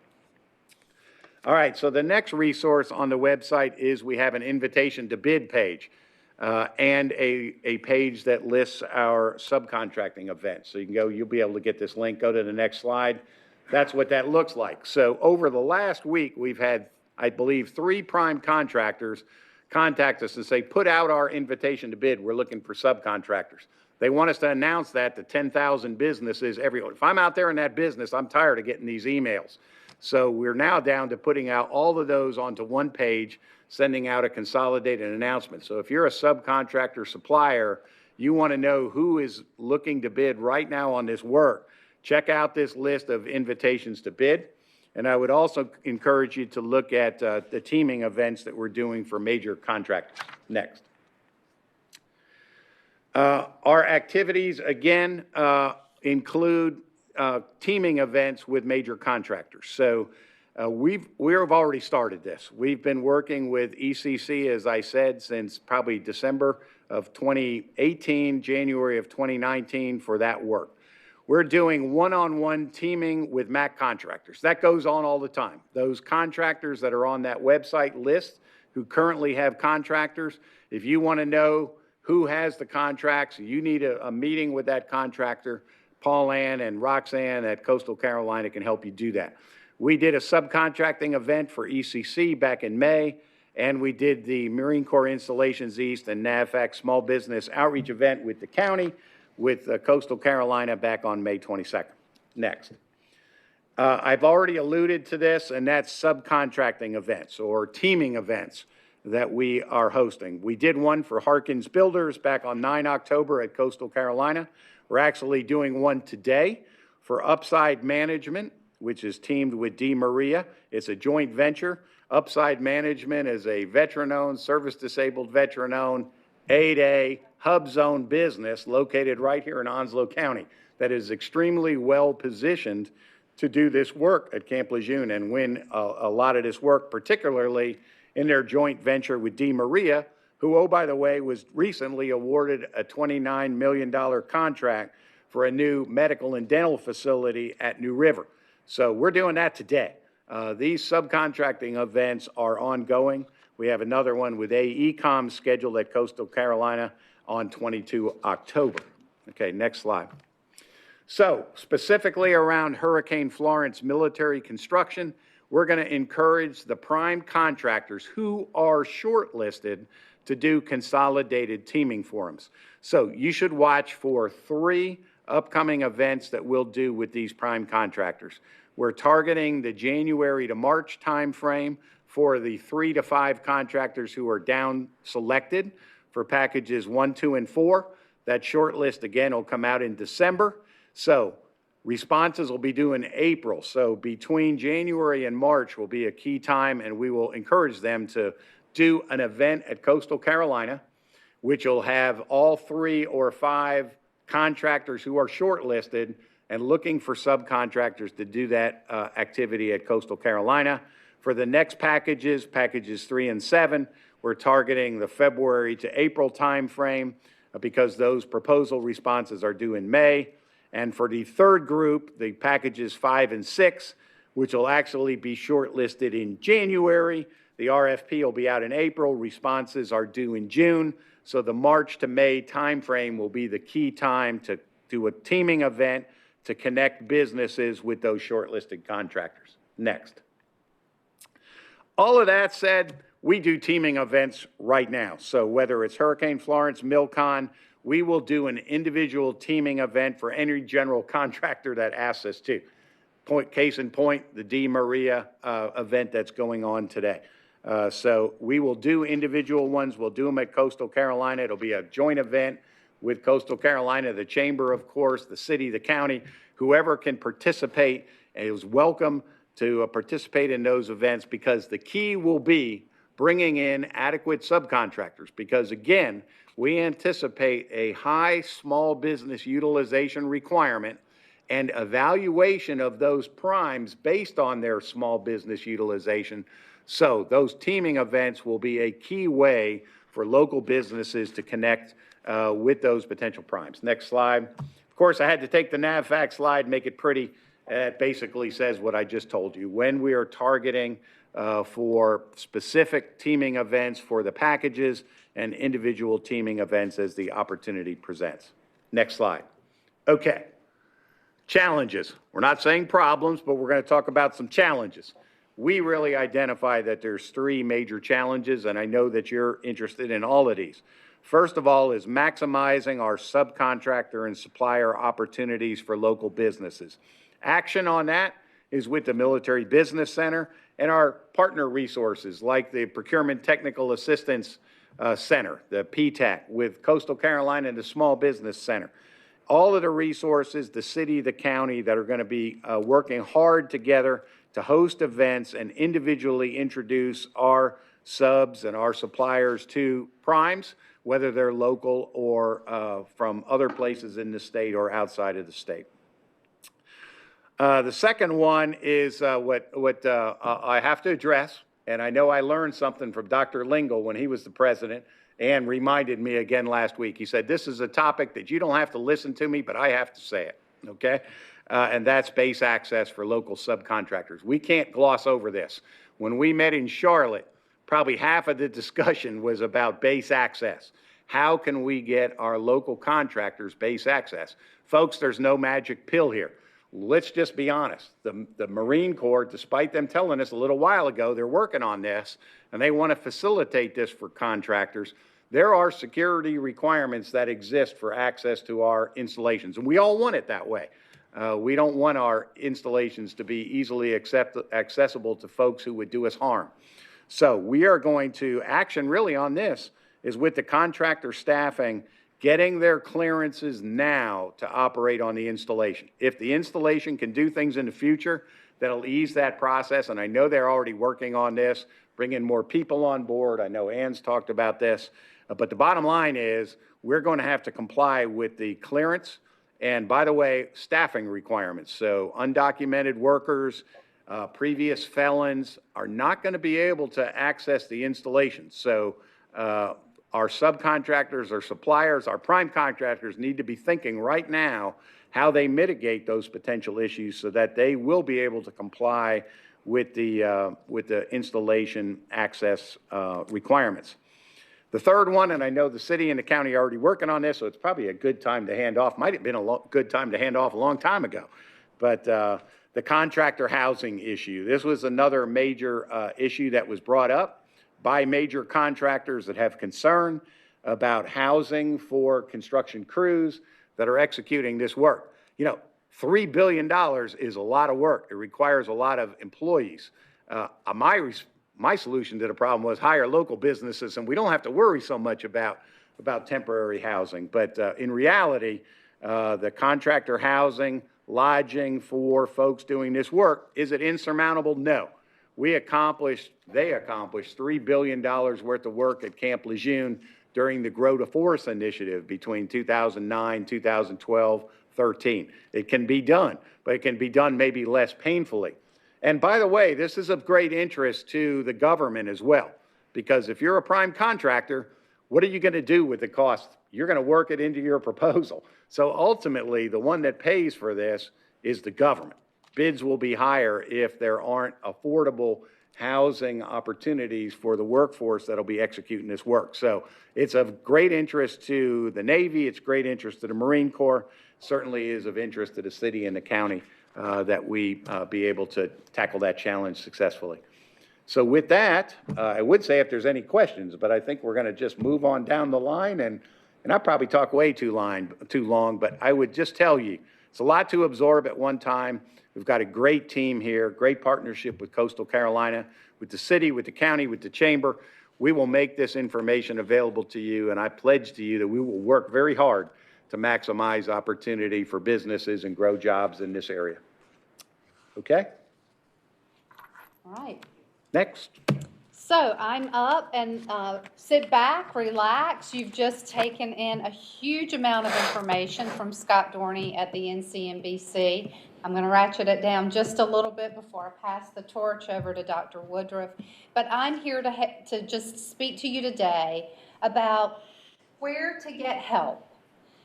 All right, so the next resource on the website is we have an invitation to bid page and a page that lists our subcontracting events. So you can go, you'll be able to get this link, go to the next slide. That's what that looks like. So over the last week, we've had, I believe, 3 prime contractors contact us and say, put out our invitation to bid. We're looking for subcontractors. They want us to announce that to 10,000 businesses everywhere. If I'm out there in that business, I'm tired of getting these emails. So we're now down to putting out all of those onto one page, sending out a consolidated announcement. So if you're a subcontractor supplier, you want to know who is looking to bid right now on this work, check out this list of invitations to bid. And I would also encourage you to look at the teaming events that we're doing for major contractors. Next. Our activities, again, include teaming events with major contractors. So we have already started this. We've been working with ECC, as I said, since probably December of 2018, January of 2019 for that work. We're doing one-on-one teaming with MAC contractors. That goes on all the time. Those contractors that are on that website list who currently have contractors, if you want to know who has the contracts, you need a meeting with that contractor, Paul Ann and Roxanne at Coastal Carolina can help you do that. We did a subcontracting event for ECC back in May, and we did the Marine Corps Installations East and NAVFAC Small Business Outreach event with the county, with Coastal Carolina back on May 22nd. Next. I've already alluded to this, and that's subcontracting events or teaming events that we are hosting. We did one for Harkins Builders back on 9 October at Coastal Carolina. We're actually doing one today for Upside Management, which is teamed with D. Maria. It's a joint venture. Upside Management is a veteran-owned, service-disabled veteran-owned 8A hub zone business located right here in Onslow County that is extremely well positioned to do this work at Camp Lejeune and win a lot of this work, particularly in their joint venture with D. Maria, who, oh, by the way, was recently awarded a $29 million contract for a new medical and dental facility at New River. So we're doing that today. These subcontracting events are ongoing. We have another one with AECOM scheduled at Coastal Carolina on 22 October. Okay, next slide. So specifically around Hurricane Florence military construction, we're going to encourage the prime contractors who are shortlisted to do consolidated teaming forums. So you should watch for 3 upcoming events that we'll do with these prime contractors. We're targeting the January to March timeframe for the 3 to 5 contractors who are down selected for packages 1, 2, and 4. That short list, again, will come out in December. So responses will be due in April. So between January and March will be a key time, and we will encourage them to do an event at Coastal Carolina, which will have all 3 or 5 contractors who are shortlisted and looking for subcontractors to do that activity at Coastal Carolina. For the next packages, packages 3 and 7, We're targeting the February to April timeframe because those proposal responses are due in May. And for the third group, the packages 5 and 6, which will actually be shortlisted in January. The RFP will be out in April. Responses are due in June. So the March to May timeframe will be the key time to do a teaming event to connect businesses with those shortlisted contractors. Next. All of that said, we do teaming events right now. So whether it's Hurricane Florence, Milcon, we will do an individual teaming event for any general contractor that asks us to. Case in point, the D. Maria event that's going on today. So we will do individual ones. We'll do them at Coastal Carolina. It'll be a joint event with Coastal Carolina, the Chamber, of course, the city, the county. Whoever can participate is welcome to participate in those events, because the key will be bringing in adequate subcontractors, because again, we anticipate a high small business utilization requirement and evaluation of those primes based on their small business utilization. So those teaming events will be a key way for local businesses to connect with those potential primes. Next slide. Of course, I had to take the NAVFAC slide, make it pretty. It basically says what I just told you. When we are targeting for specific teaming events for the packages and individual teaming events as the opportunity presents. Next slide. Okay. Challenges. We're not saying problems, but we're going to talk about some challenges. We really identify that there's 3 major challenges, and I know that you're interested in all of these. First of all is maximizing our subcontractor and supplier opportunities for local businesses. Action on that is with the Military Business Center and our partner resources like the Procurement Technical Assistance Center, the PTAC, with Coastal Carolina and the Small Business Center. All of the resources, the city, the county, that are going to be working hard together to host events and individually introduce our subs and our suppliers to primes, whether they're local or from other places in the state or outside of the state. The second one is what I have to address, and I know I learned something from Dr. Lingle when he was the president and reminded me again last week. He said, this is a topic that you don't have to listen to me, but I have to say it, okay? And that's base access for local subcontractors. We can't gloss over this. When we met in Charlotte, probably half of the discussion was about base access. How can we get our local contractors base access? Folks, there's no magic pill here. Let's just be honest. The Marine Corps, despite them telling us a little while ago they're working on this and they want to facilitate this for contractors, there are security requirements that exist for access to our installations, and we all want it that way. We don't want our installations to be easily accessible to folks who would do us harm. So we are going to action really on this is with the contractor staffing, getting their clearances now to operate on the installation. If the installation can do things in the future that'll ease that process, and I know they're already working on this, bringing more people on board. I know Ann's talked about this, but the bottom line is we're going to have to comply with the clearance and, by the way, staffing requirements. So undocumented workers, previous felons are not going to be able to access the installation. So our subcontractors, our suppliers, our prime contractors need to be thinking right now how they mitigate those potential issues so that they will be able to comply with the installation access requirements. The third one, and I know the city and the county are already working on this, so it's probably a good time to hand off. Might have been a good time to hand off a long time ago, but the contractor housing issue. This was another major issue that was brought up by major contractors that have concern about housing for construction crews that are executing this work. You know, $3 billion is a lot of work. It requires a lot of employees. My solution to the problem was hire local businesses, and we don't have to worry so much about temporary housing. But in reality, the contractor housing, lodging for folks doing this work, is it insurmountable? No. They accomplished $3 billion worth of work at Camp Lejeune during the Grow to Force initiative between 2009, 2012, 13. It can be done, but it can be done maybe less painfully. And by the way, this is of great interest to the government as well, Because if you're a prime contractor, what are you going to do with the cost? You're going to work it into your proposal. So ultimately, the one that pays for this is the government. Bids will be higher if there aren't affordable housing opportunities for the workforce that'll be executing this work. So it's of great interest to the Navy, it's great interest to the Marine Corps, certainly is of interest to the city and the county that we be able to tackle that challenge successfully. So with that, I would say if there's any questions, but I think we're going to just move on down the line, and I probably talk way too long, but I would just tell you, it's a lot to absorb at one time. We've got a great team here, great partnership with Coastal Carolina, with the city, with the county, with the chamber. We will make this information available to you, and I pledge to you that we will work very hard to maximize opportunity for businesses and grow jobs in this area. Okay? All right. Next. So I'm up and sit back, relax. You've just taken in a huge amount of information from Scott Dorney at the NCMBC. I'm going to ratchet it down just a little bit before I pass the torch over to Dr. Woodruff. But I'm here to just speak to you today about where to get help.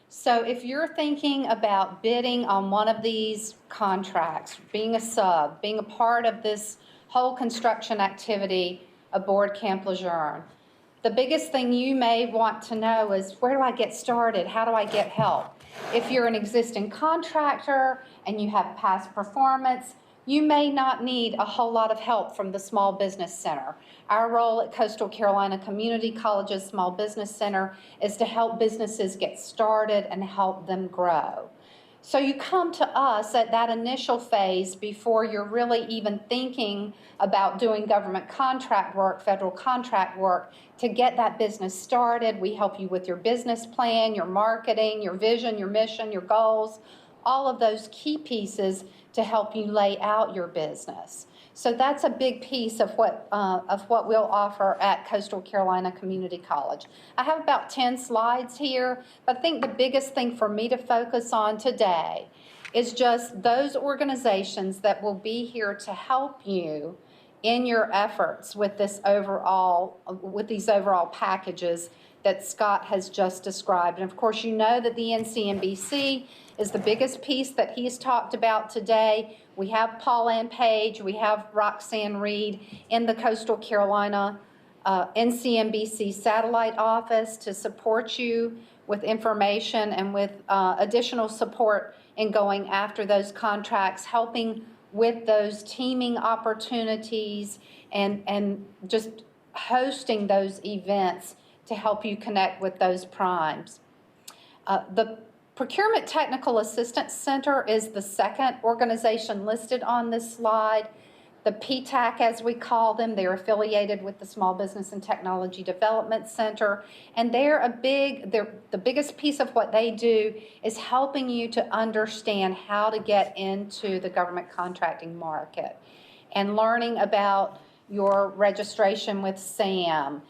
So if you're thinking about bidding on one of these contracts, being a sub, being a part of this whole construction activity aboard Camp Lejeune, the biggest thing you may want to know is, where do I get started? How do I get help? If you're an existing contractor and you have past performance, you may not need a whole lot of help from the Small Business Center. Our role at Coastal Carolina Community College's Small Business Center is to help businesses get started and help them grow. So you come to us at that initial phase before you're really even thinking about doing government contract work, federal contract work, to get that business started. We help you with your business plan, your marketing, your vision, your mission, your goals, all of those key pieces to help you lay out your business. So that's a big piece of what we'll offer at Coastal Carolina Community College. I have about 10 slides here, but I think the biggest thing for me to focus on today is just those organizations that will be here to help you in your efforts with these overall packages that Scott has just described. And of course, you know that the NCMBC is the biggest piece that he's talked about today. We have Paul-Ann Page, we have Roxanne Reed in the Coastal Carolina NCMBC satellite office to support you with information and with additional support in going after those contracts, helping with those teaming opportunities and just hosting those events to help you connect with those primes. The Procurement Technical Assistance Center is the second organization listed on this slide. The PTAC, as we call them, they're affiliated with the Small Business and Technology Development Center, and they're the biggest piece of what they do is helping you to understand how to get into the government contracting market and learning about your registration with SAM,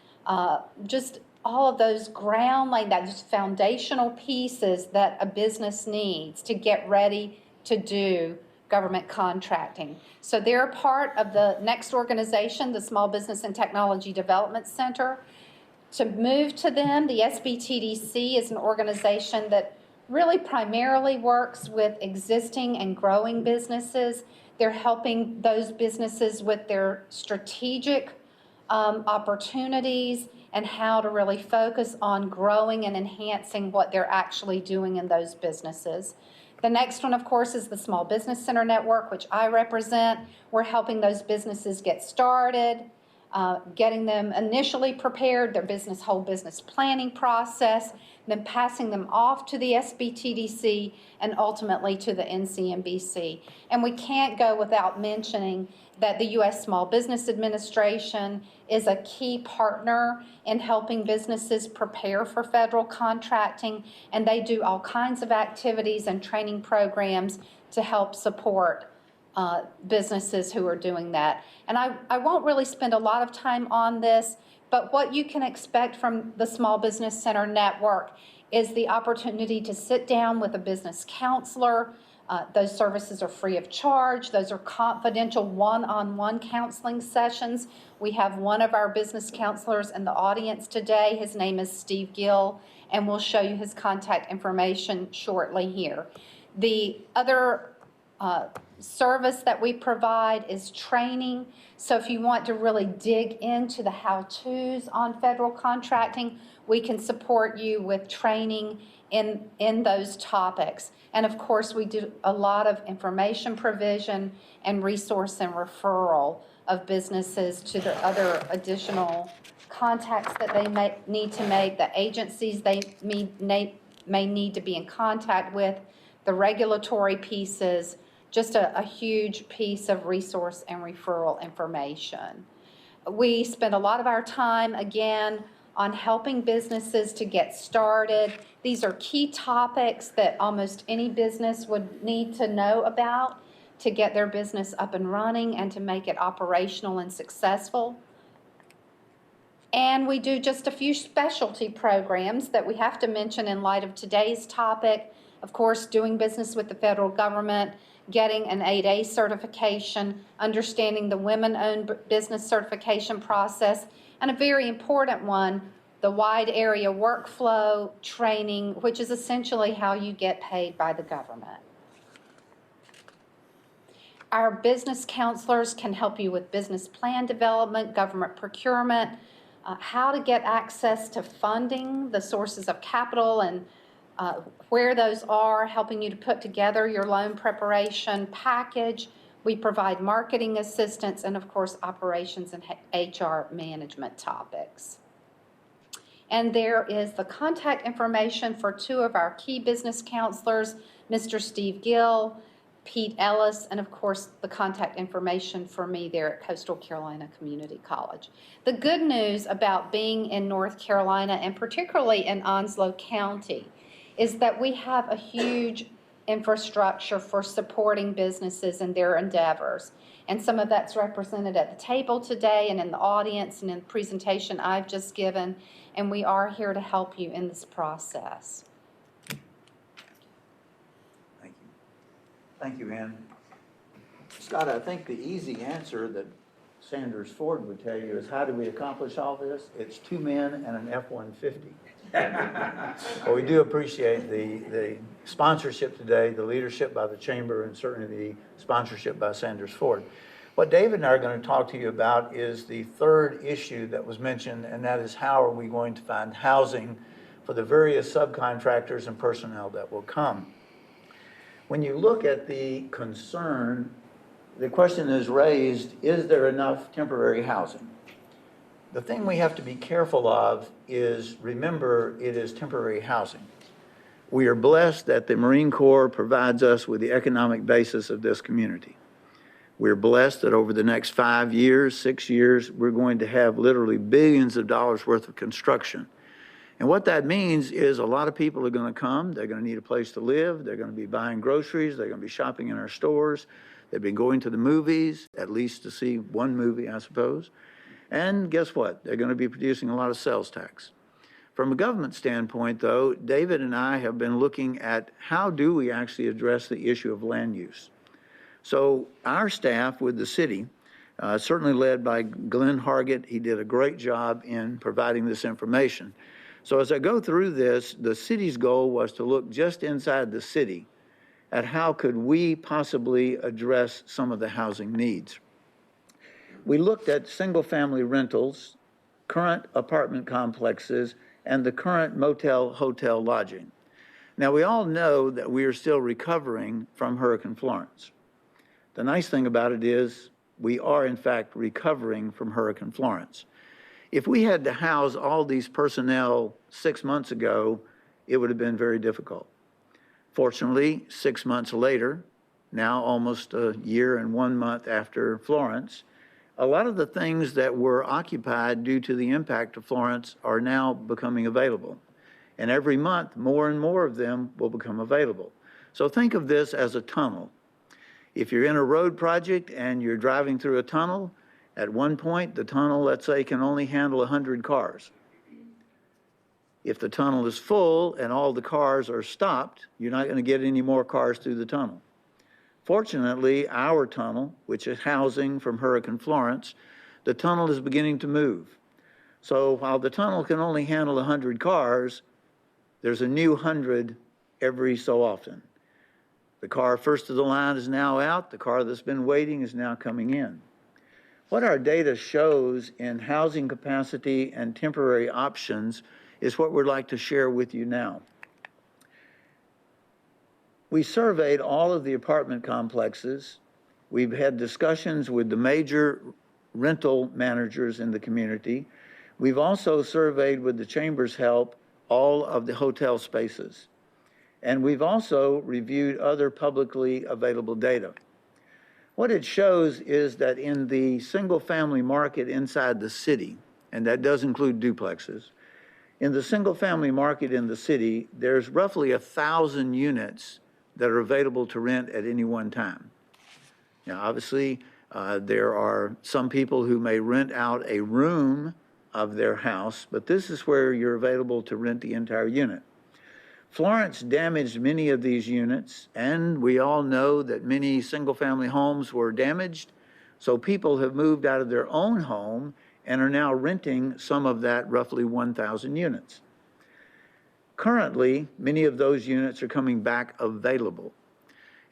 just all of those those foundational pieces that a business needs to get ready to do government contracting. So they're a part of the next organization, the Small Business and Technology Development Center. To move to them, the SBTDC is an organization that really primarily works with existing and growing businesses. They're helping those businesses with their strategic opportunities and how to really focus on growing and enhancing what they're actually doing in those businesses. The next one, of course, is the Small Business Center Network, which I represent. We're helping those businesses get started, getting them initially prepared, their whole business planning process, then passing them off to the SBTDC and ultimately to the NCMBC. And we can't go without mentioning that the U.S. Small Business Administration is a key partner in helping businesses prepare for federal contracting, and they do all kinds of activities and training programs to help support businesses who are doing that. And I won't really spend a lot of time on this, but what you can expect from the Small Business Center Network is the opportunity to sit down with a business counselor, Those services are free of charge. Those are confidential one-on-one counseling sessions. We have one of our business counselors in the audience today. His name is Steve Gill, and we'll show you his contact information shortly here. The other service that we provide is training. So if you want to really dig into the how-tos on federal contracting, we can support you with training in those topics. And of course, we do a lot of information provision and resource and referral of businesses to the other additional contacts that they may need to make, the agencies they may need to be in contact with, the regulatory pieces, just a huge piece of resource and referral information. We spend a lot of our time, again, on helping businesses to get started. These are key topics that almost any business would need to know about to get their business up and running and to make it operational and successful. And we do just a few specialty programs that we have to mention in light of today's topic. Of course, doing business with the federal government, getting an 8A certification, understanding the women-owned business certification process, and a very important one, the wide area workflow training, which is essentially how you get paid by the government. Our business counselors can help you with business plan development, government procurement, how to get access to funding, the sources of capital and where those are, helping you to put together your loan preparation package. We provide marketing assistance and, of course, operations and HR management topics. And there is the contact information for two of our key business counselors, Mr. Steve Gill, Pete Ellis, and, of course, the contact information for me there at Coastal Carolina Community College. The good news about being in North Carolina, and particularly in Onslow County, is that we have a huge infrastructure for supporting businesses in their endeavors. And some of that's represented at the table today and in the audience and in the presentation I've just given. And we are here to help you in this process. Thank you. Thank you, Ann. Scott, I think the easy answer that Sanders Ford would tell you is, how do we accomplish all this? It's 2 men and an F-150. Well, we do appreciate the sponsorship today, the leadership by the Chamber, and certainly the sponsorship by Sanders Ford. What David and I are going to talk to you about is the third issue that was mentioned, and that is, how are we going to find housing for the various subcontractors and personnel that will come. When you look at the concern, the question is raised, is there enough temporary housing? The thing we have to be careful of is, remember, it is temporary housing. We are blessed that the Marine Corps provides us with the economic basis of this community. We're blessed that over the next 5 years, 6 years, we're going to have literally billions of dollars worth of construction. And what that means is a lot of people are going to come, they're going to need a place to live, they're going to be buying groceries, they're going to be shopping in our stores, they've been going to the movies, at least to see one movie, I suppose. And guess what? They're going to be producing a lot of sales tax. From a government standpoint, though, David and I have been looking at how do we actually address the issue of land use. So our staff with the city, certainly led by Glenn Hargett, he did a great job in providing this information. So as I go through this, the city's goal was to look just inside the city at how could we possibly address some of the housing needs. We looked at single-family rentals, current apartment complexes, and the current motel, hotel lodging. Now, we all know that we are still recovering from Hurricane Florence. The nice thing about it is we are, in fact, recovering from Hurricane Florence. If we had to house all these personnel 6 months ago, it would have been very difficult. Fortunately, 6 months later, now almost a year and 1 month after Florence, a lot of the things that were occupied due to the impact of Florence are now becoming available. And every month, more and more of them will become available. So think of this as a tunnel. If you're in a road project and you're driving through a tunnel, at one point, the tunnel, let's say, can only handle 100 cars. If the tunnel is full and all the cars are stopped, you're not going to get any more cars through the tunnel. Fortunately, our tunnel, which is housing from Hurricane Florence, the tunnel is beginning to move. So while the tunnel can only handle 100 cars, there's a new 100 every so often. The car first of the line is now out. The car that's been waiting is now coming in. What our data shows in housing capacity and temporary options is what we'd like to share with you now. We surveyed all of the apartment complexes. We've had discussions with the major rental managers in the community. We've also surveyed, with the Chamber's help, all of the hotel spaces. And we've also reviewed other publicly available data. What it shows is that in the single-family market inside the city, and that does include duplexes, in the single-family market in the city, there's roughly 1,000 units that are available to rent at any one time. Now, obviously, there are some people who may rent out a room of their house, but this is where you're available to rent the entire unit. Florence damaged many of these units, and we all know that many single-family homes were damaged, so people have moved out of their own home and are now renting some of that roughly 1,000 units. Currently, many of those units are coming back available.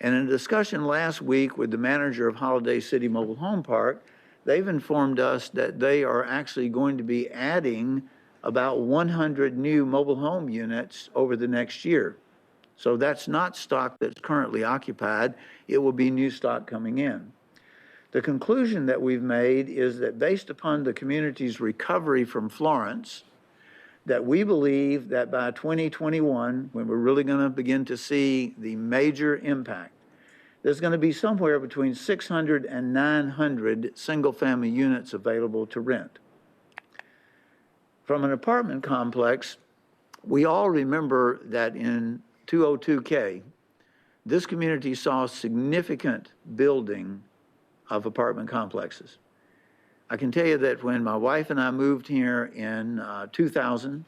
And in a discussion last week with the manager of Holiday City Mobile Home Park, they've informed us that they are actually going to be adding about 100 new mobile home units over the next year. So that's not stock that's currently occupied. It will be new stock coming in. The conclusion that we've made is that based upon the community's recovery from Florence, that we believe that by 2021, when we're really going to begin to see the major impact, there's going to be somewhere between 600 and 900 single-family units available to rent. From an apartment complex, we all remember that in 202K, this community saw significant building of apartment complexes. I can tell you that when my wife and I moved here in 2000,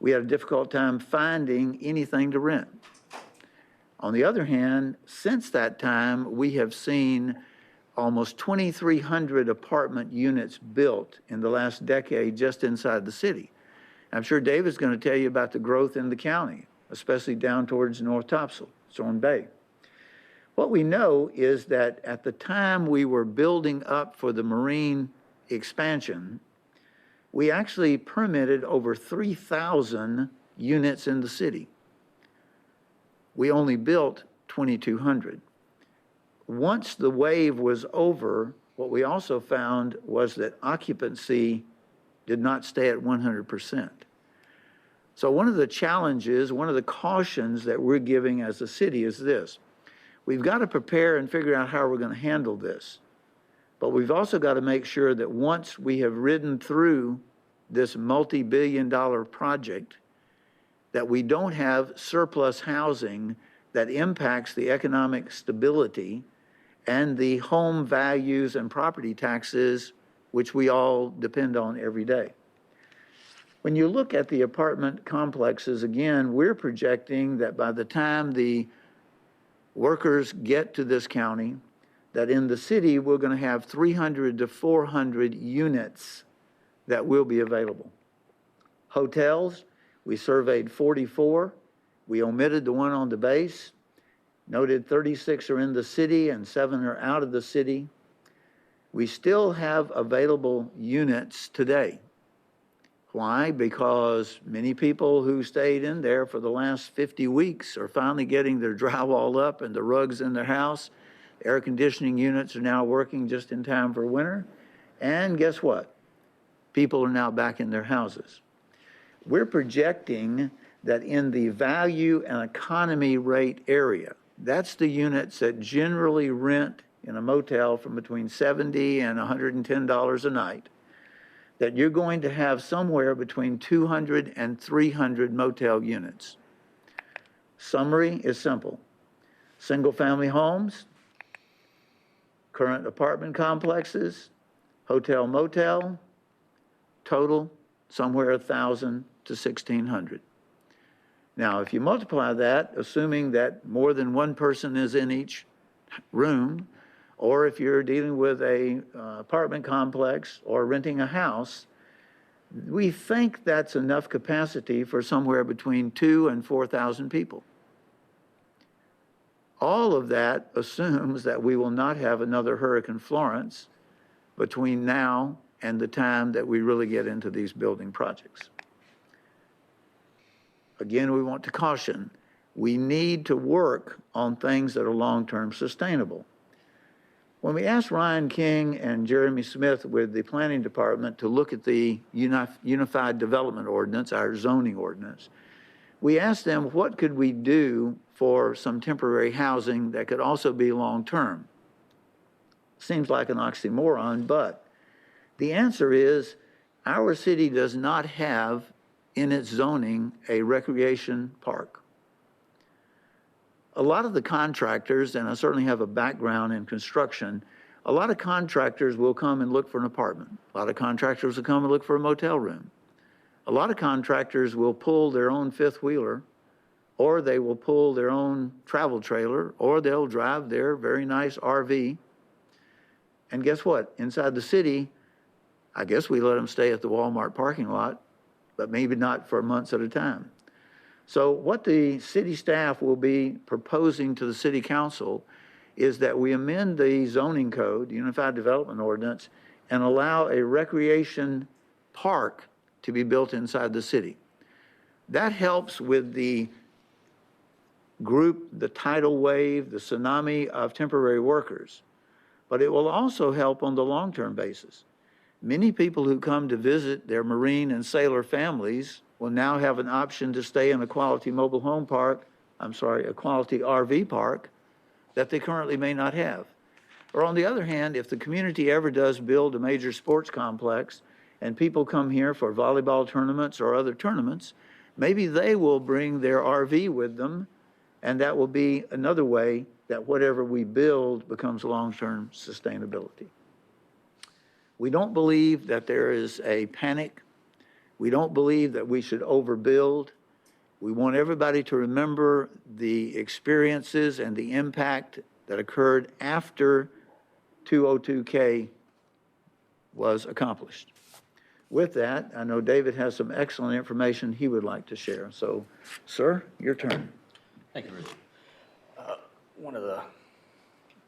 we had a difficult time finding anything to rent. On the other hand, since that time, we have seen almost 2,300 apartment units built in the last decade just inside the city. I'm sure David's going to tell you about the growth in the county, especially down towards North Topsail, Storm Bay. What we know is that at the time we were building up for the marine expansion, we actually permitted over 3,000 units in the city. We only built 2,200. Once the wave was over, what we also found was that occupancy did not stay at 100%. So one of the challenges, one of the cautions that we're giving as a city is this. We've got to prepare and figure out how we're going to handle this. But we've also got to make sure that once we have ridden through this multi-billion-dollar project, that we don't have surplus housing that impacts the economic stability and the home values and property taxes, which we all depend on every day. When you look at the apartment complexes, again, we're projecting that by the time the workers get to this county, that in the city, we're going to have 300 to 400 units that will be available. Hotels, we surveyed 44. We omitted the one on the base, noted 36 are in the city and 7 are out of the city. We still have available units today. Why? Because many people who stayed in there for the last 50 weeks are finally getting their drywall up and the rugs in their house. Air conditioning units are now working just in time for winter. And guess what? People are now back in their houses. We're projecting that in the value and economy rate area, that's the units that generally rent in a motel from between $70 and $110 a night, that you're going to have somewhere between 200 and 300 motel units. Summary is simple. Single-family homes, current apartment complexes, hotel motel, total somewhere 1,000 to 1,600. Now, if you multiply that, assuming that more than one person is in each room, or if you're dealing with a apartment complex or renting a house, we think that's enough capacity for somewhere between 2,000 and 4,000 people. All of that assumes that we will not have another Hurricane Florence between now and the time that we really get into these building projects. Again, we want to caution, we need to work on things that are long-term sustainable. When we asked Ryan King and Jeremy Smith with the Planning Department to look at the Unified Development Ordinance, our zoning ordinance, we asked them what could we do for some temporary housing that could also be long-term. Seems like an oxymoron, but the answer is our city does not have in its zoning a recreation park. A lot of the contractors, and I certainly have a background in construction, a lot of contractors will come and look for an apartment. A lot of contractors will come and look for a motel room. A lot of contractors will pull their own fifth wheeler, or they will pull their own travel trailer, or they'll drive their very nice RV. And guess what? Inside the city, I guess we let them stay at the Walmart parking lot, but maybe not for months at a time. So what the city staff will be proposing to the city council is that we amend the zoning code, the Unified Development Ordinance, and allow a recreation park to be built inside the city. That helps with the the tidal wave, the tsunami of temporary workers, but it will also help on the long-term basis. Many people who come to visit their Marine and sailor families will now have an option to stay in a quality mobile home park, a quality RV park that they currently may not have. Or on the other hand, if the community ever does build a major sports complex and people come here for volleyball tournaments or other tournaments, maybe they will bring their RV with them, and that will be another way that whatever we build becomes long-term sustainability. We don't believe that there is a panic. We don't believe that we should overbuild. We want everybody to remember the experiences and the impact that occurred after 202K was accomplished. With that, I know David has some excellent information he would like to share. So, sir, your turn. Thank you, Richard. One of the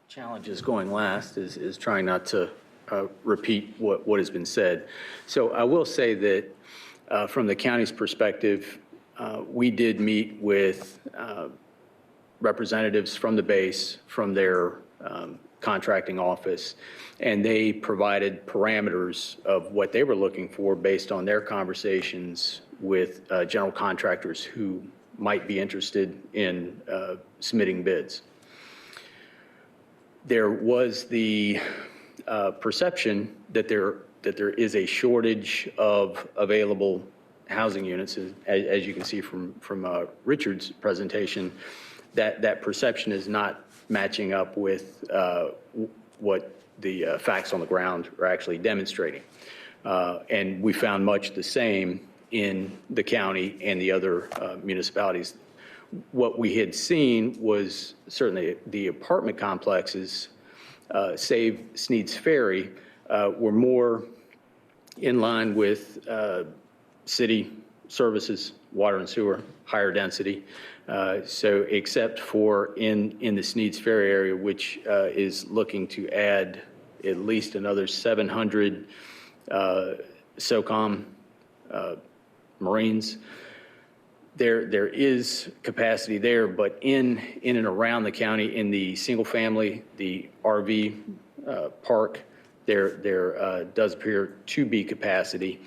challenges going last is trying not to repeat what has been said. So I will say that from the county's perspective, we did meet with representatives from the base, from their contracting office, and they provided parameters of what they were looking for based on their conversations with general contractors who might be interested in submitting bids. There was the perception that there is a shortage of available housing units, as you can see from Richard's presentation. That perception is not matching up with what the facts on the ground are actually demonstrating. And we found much the same in the county and the other municipalities. What we had seen was certainly the apartment complexes, save Sneed's Ferry, were more in line with city services, water and sewer, higher density. So except for in the Sneed's Ferry area, which is looking to add at least another 700 SOCOM Marines. There is capacity there, but in and around the county, in the single family, the RV park, there does appear to be capacity.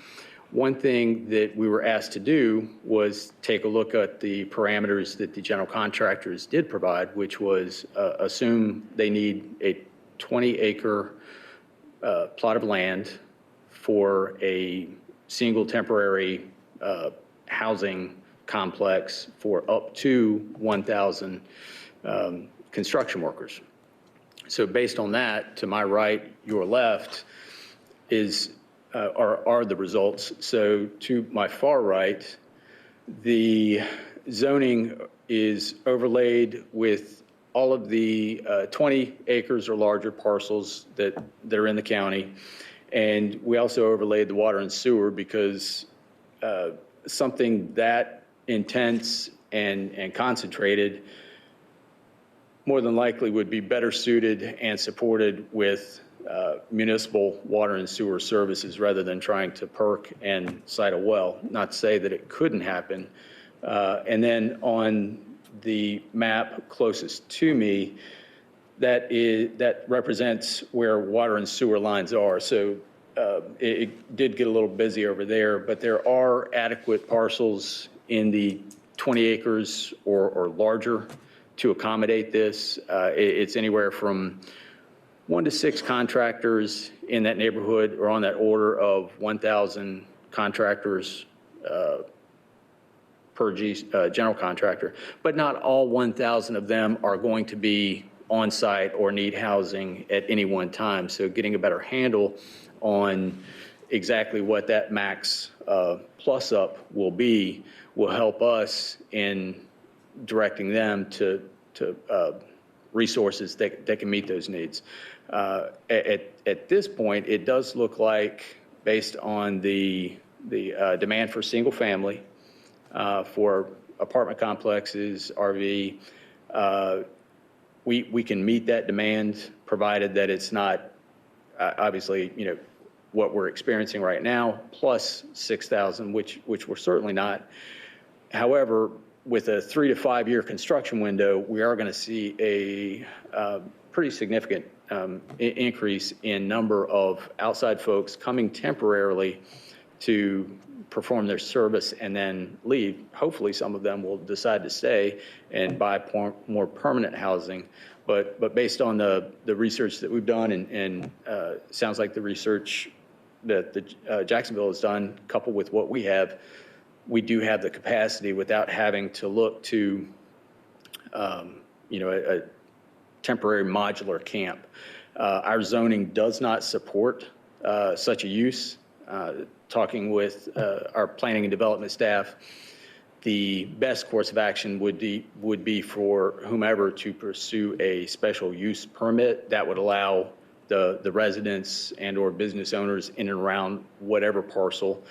One thing that we were asked to do was take a look at the parameters that the general contractors did provide, which was assume they need a 20-acre plot of land for a single temporary housing complex for up to 1,000 construction workers. So based on that, to my right, your left, are the results. So to my far right, the zoning is overlaid with all of the 20 acres or larger parcels that are in the county. And we also overlaid the water and sewer because something that intense and concentrated more than likely would be better suited and supported with municipal water and sewer services rather than trying to perk and site a well. Not to say that it couldn't happen. And then on the map closest to me, that represents where water and sewer lines are. So it did get a little busy over there, but there are adequate parcels in the 20 acres or larger to accommodate this. It's anywhere from 1 to 6 contractors in that neighborhood or on that order of 1,000 contractors per general contractor, but not all 1,000 of them are going to be on site or need housing at any one time. So getting a better handle on exactly what that max plus up will be will help us in directing them to resources that can meet those needs. At this point, it does look like, based on the demand for single family, for apartment complexes, RV, we can meet that demand, provided that it's not obviously, what we're experiencing right now, plus 6,000, which we're certainly not. However, with a 3 to 5 year construction window, we are going to see a pretty significant increase in number of outside folks coming temporarily to perform their service and then leave. Hopefully, some of them will decide to stay and buy more permanent housing. But based on the research that we've done, and sounds like the research that Jacksonville has done, coupled with what we have, we do have the capacity without having to look to, a temporary modular camp. Our zoning does not support such a use. Talking with our planning and development staff, the best course of action would be for whomever to pursue a special use permit that would allow the residents and or business owners in and around whatever parcel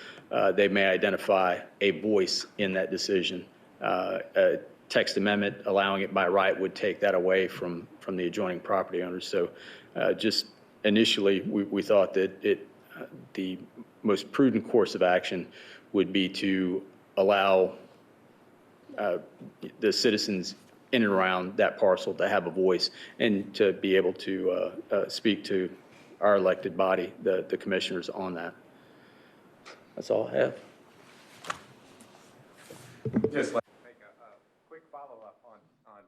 they may identify a voice in that decision. A text amendment allowing it by right would take that away from the adjoining property owners. So just initially, we thought that the most prudent course of action would be to allow the citizens in and around that parcel to have a voice and to be able to speak to our elected body, the commissioners, on that. That's all I have. Just like to make a quick follow-up on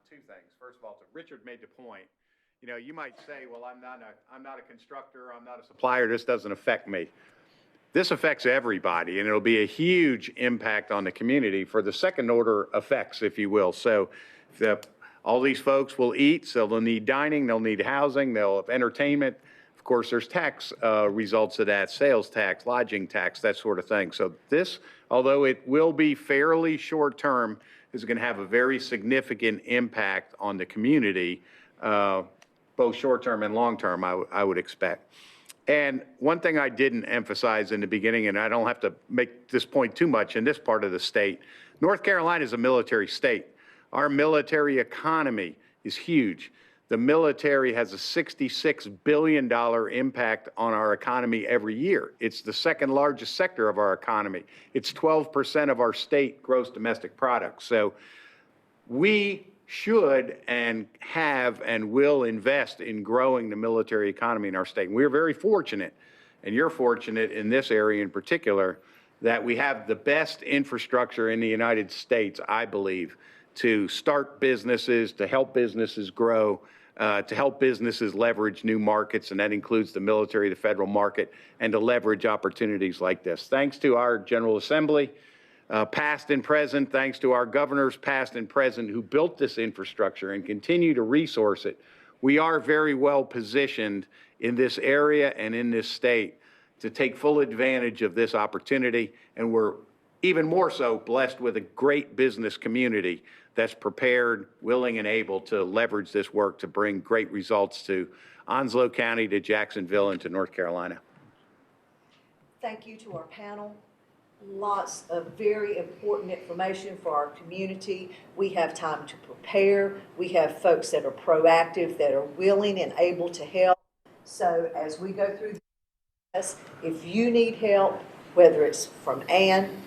2 things. First of all, Richard made the point, you might say, well, I'm not a constructor, I'm not a supplier, this doesn't affect me. This affects everybody, and it'll be a huge impact on the community for the second order effects, if you will. So all these folks will eat, so they'll need dining, they'll need housing, they'll have entertainment. Of course, there's tax results of that, sales tax, lodging tax, that sort of thing. So this, although it will be fairly short term, is going to have a very significant impact on the community, both short term and long term, I would expect. And one thing I didn't emphasize in the beginning, and I don't have to make this point too much in this part of the state, North Carolina is a military state. Our military economy is huge. The military has a $66 billion impact on our economy every year. It's the second largest sector of our economy. It's 12% of our state gross domestic product. So we should and have and will invest in growing the military economy in our state. And we're very fortunate, and you're fortunate in this area in particular, that we have the best infrastructure in the United States, I believe, to start businesses, to help businesses grow, to help businesses leverage new markets, and that includes the military, the federal market, and to leverage opportunities like this. Thanks to our General Assembly, past and present, thanks to our governors, past and present, who built this infrastructure and continue to resource it, we are very well positioned in this area and in this state to take full advantage of this opportunity, and we're even more so blessed with a great business community that's prepared, willing, and able to leverage this work to bring great results to Onslow County, to Jacksonville, and to North Carolina. Thank you to our panel. Lots of very important information for our community. We have time to prepare. We have folks that are proactive, that are willing and able to help. So as we go through this, if you need help, whether it's from Ann,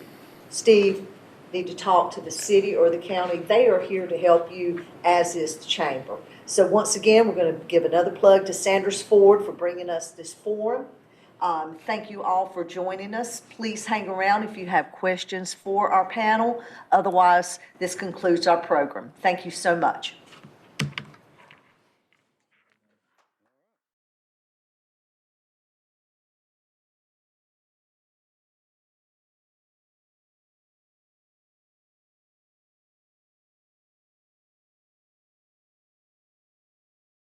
Steve, need to talk to the city or the county, they are here to help you, as is the chamber. So once again, we're going to give another plug to Sanders Ford for bringing us this forum. Thank you all for joining us. Please hang around if you have questions for our panel. Otherwise, this concludes our program. Thank you so much.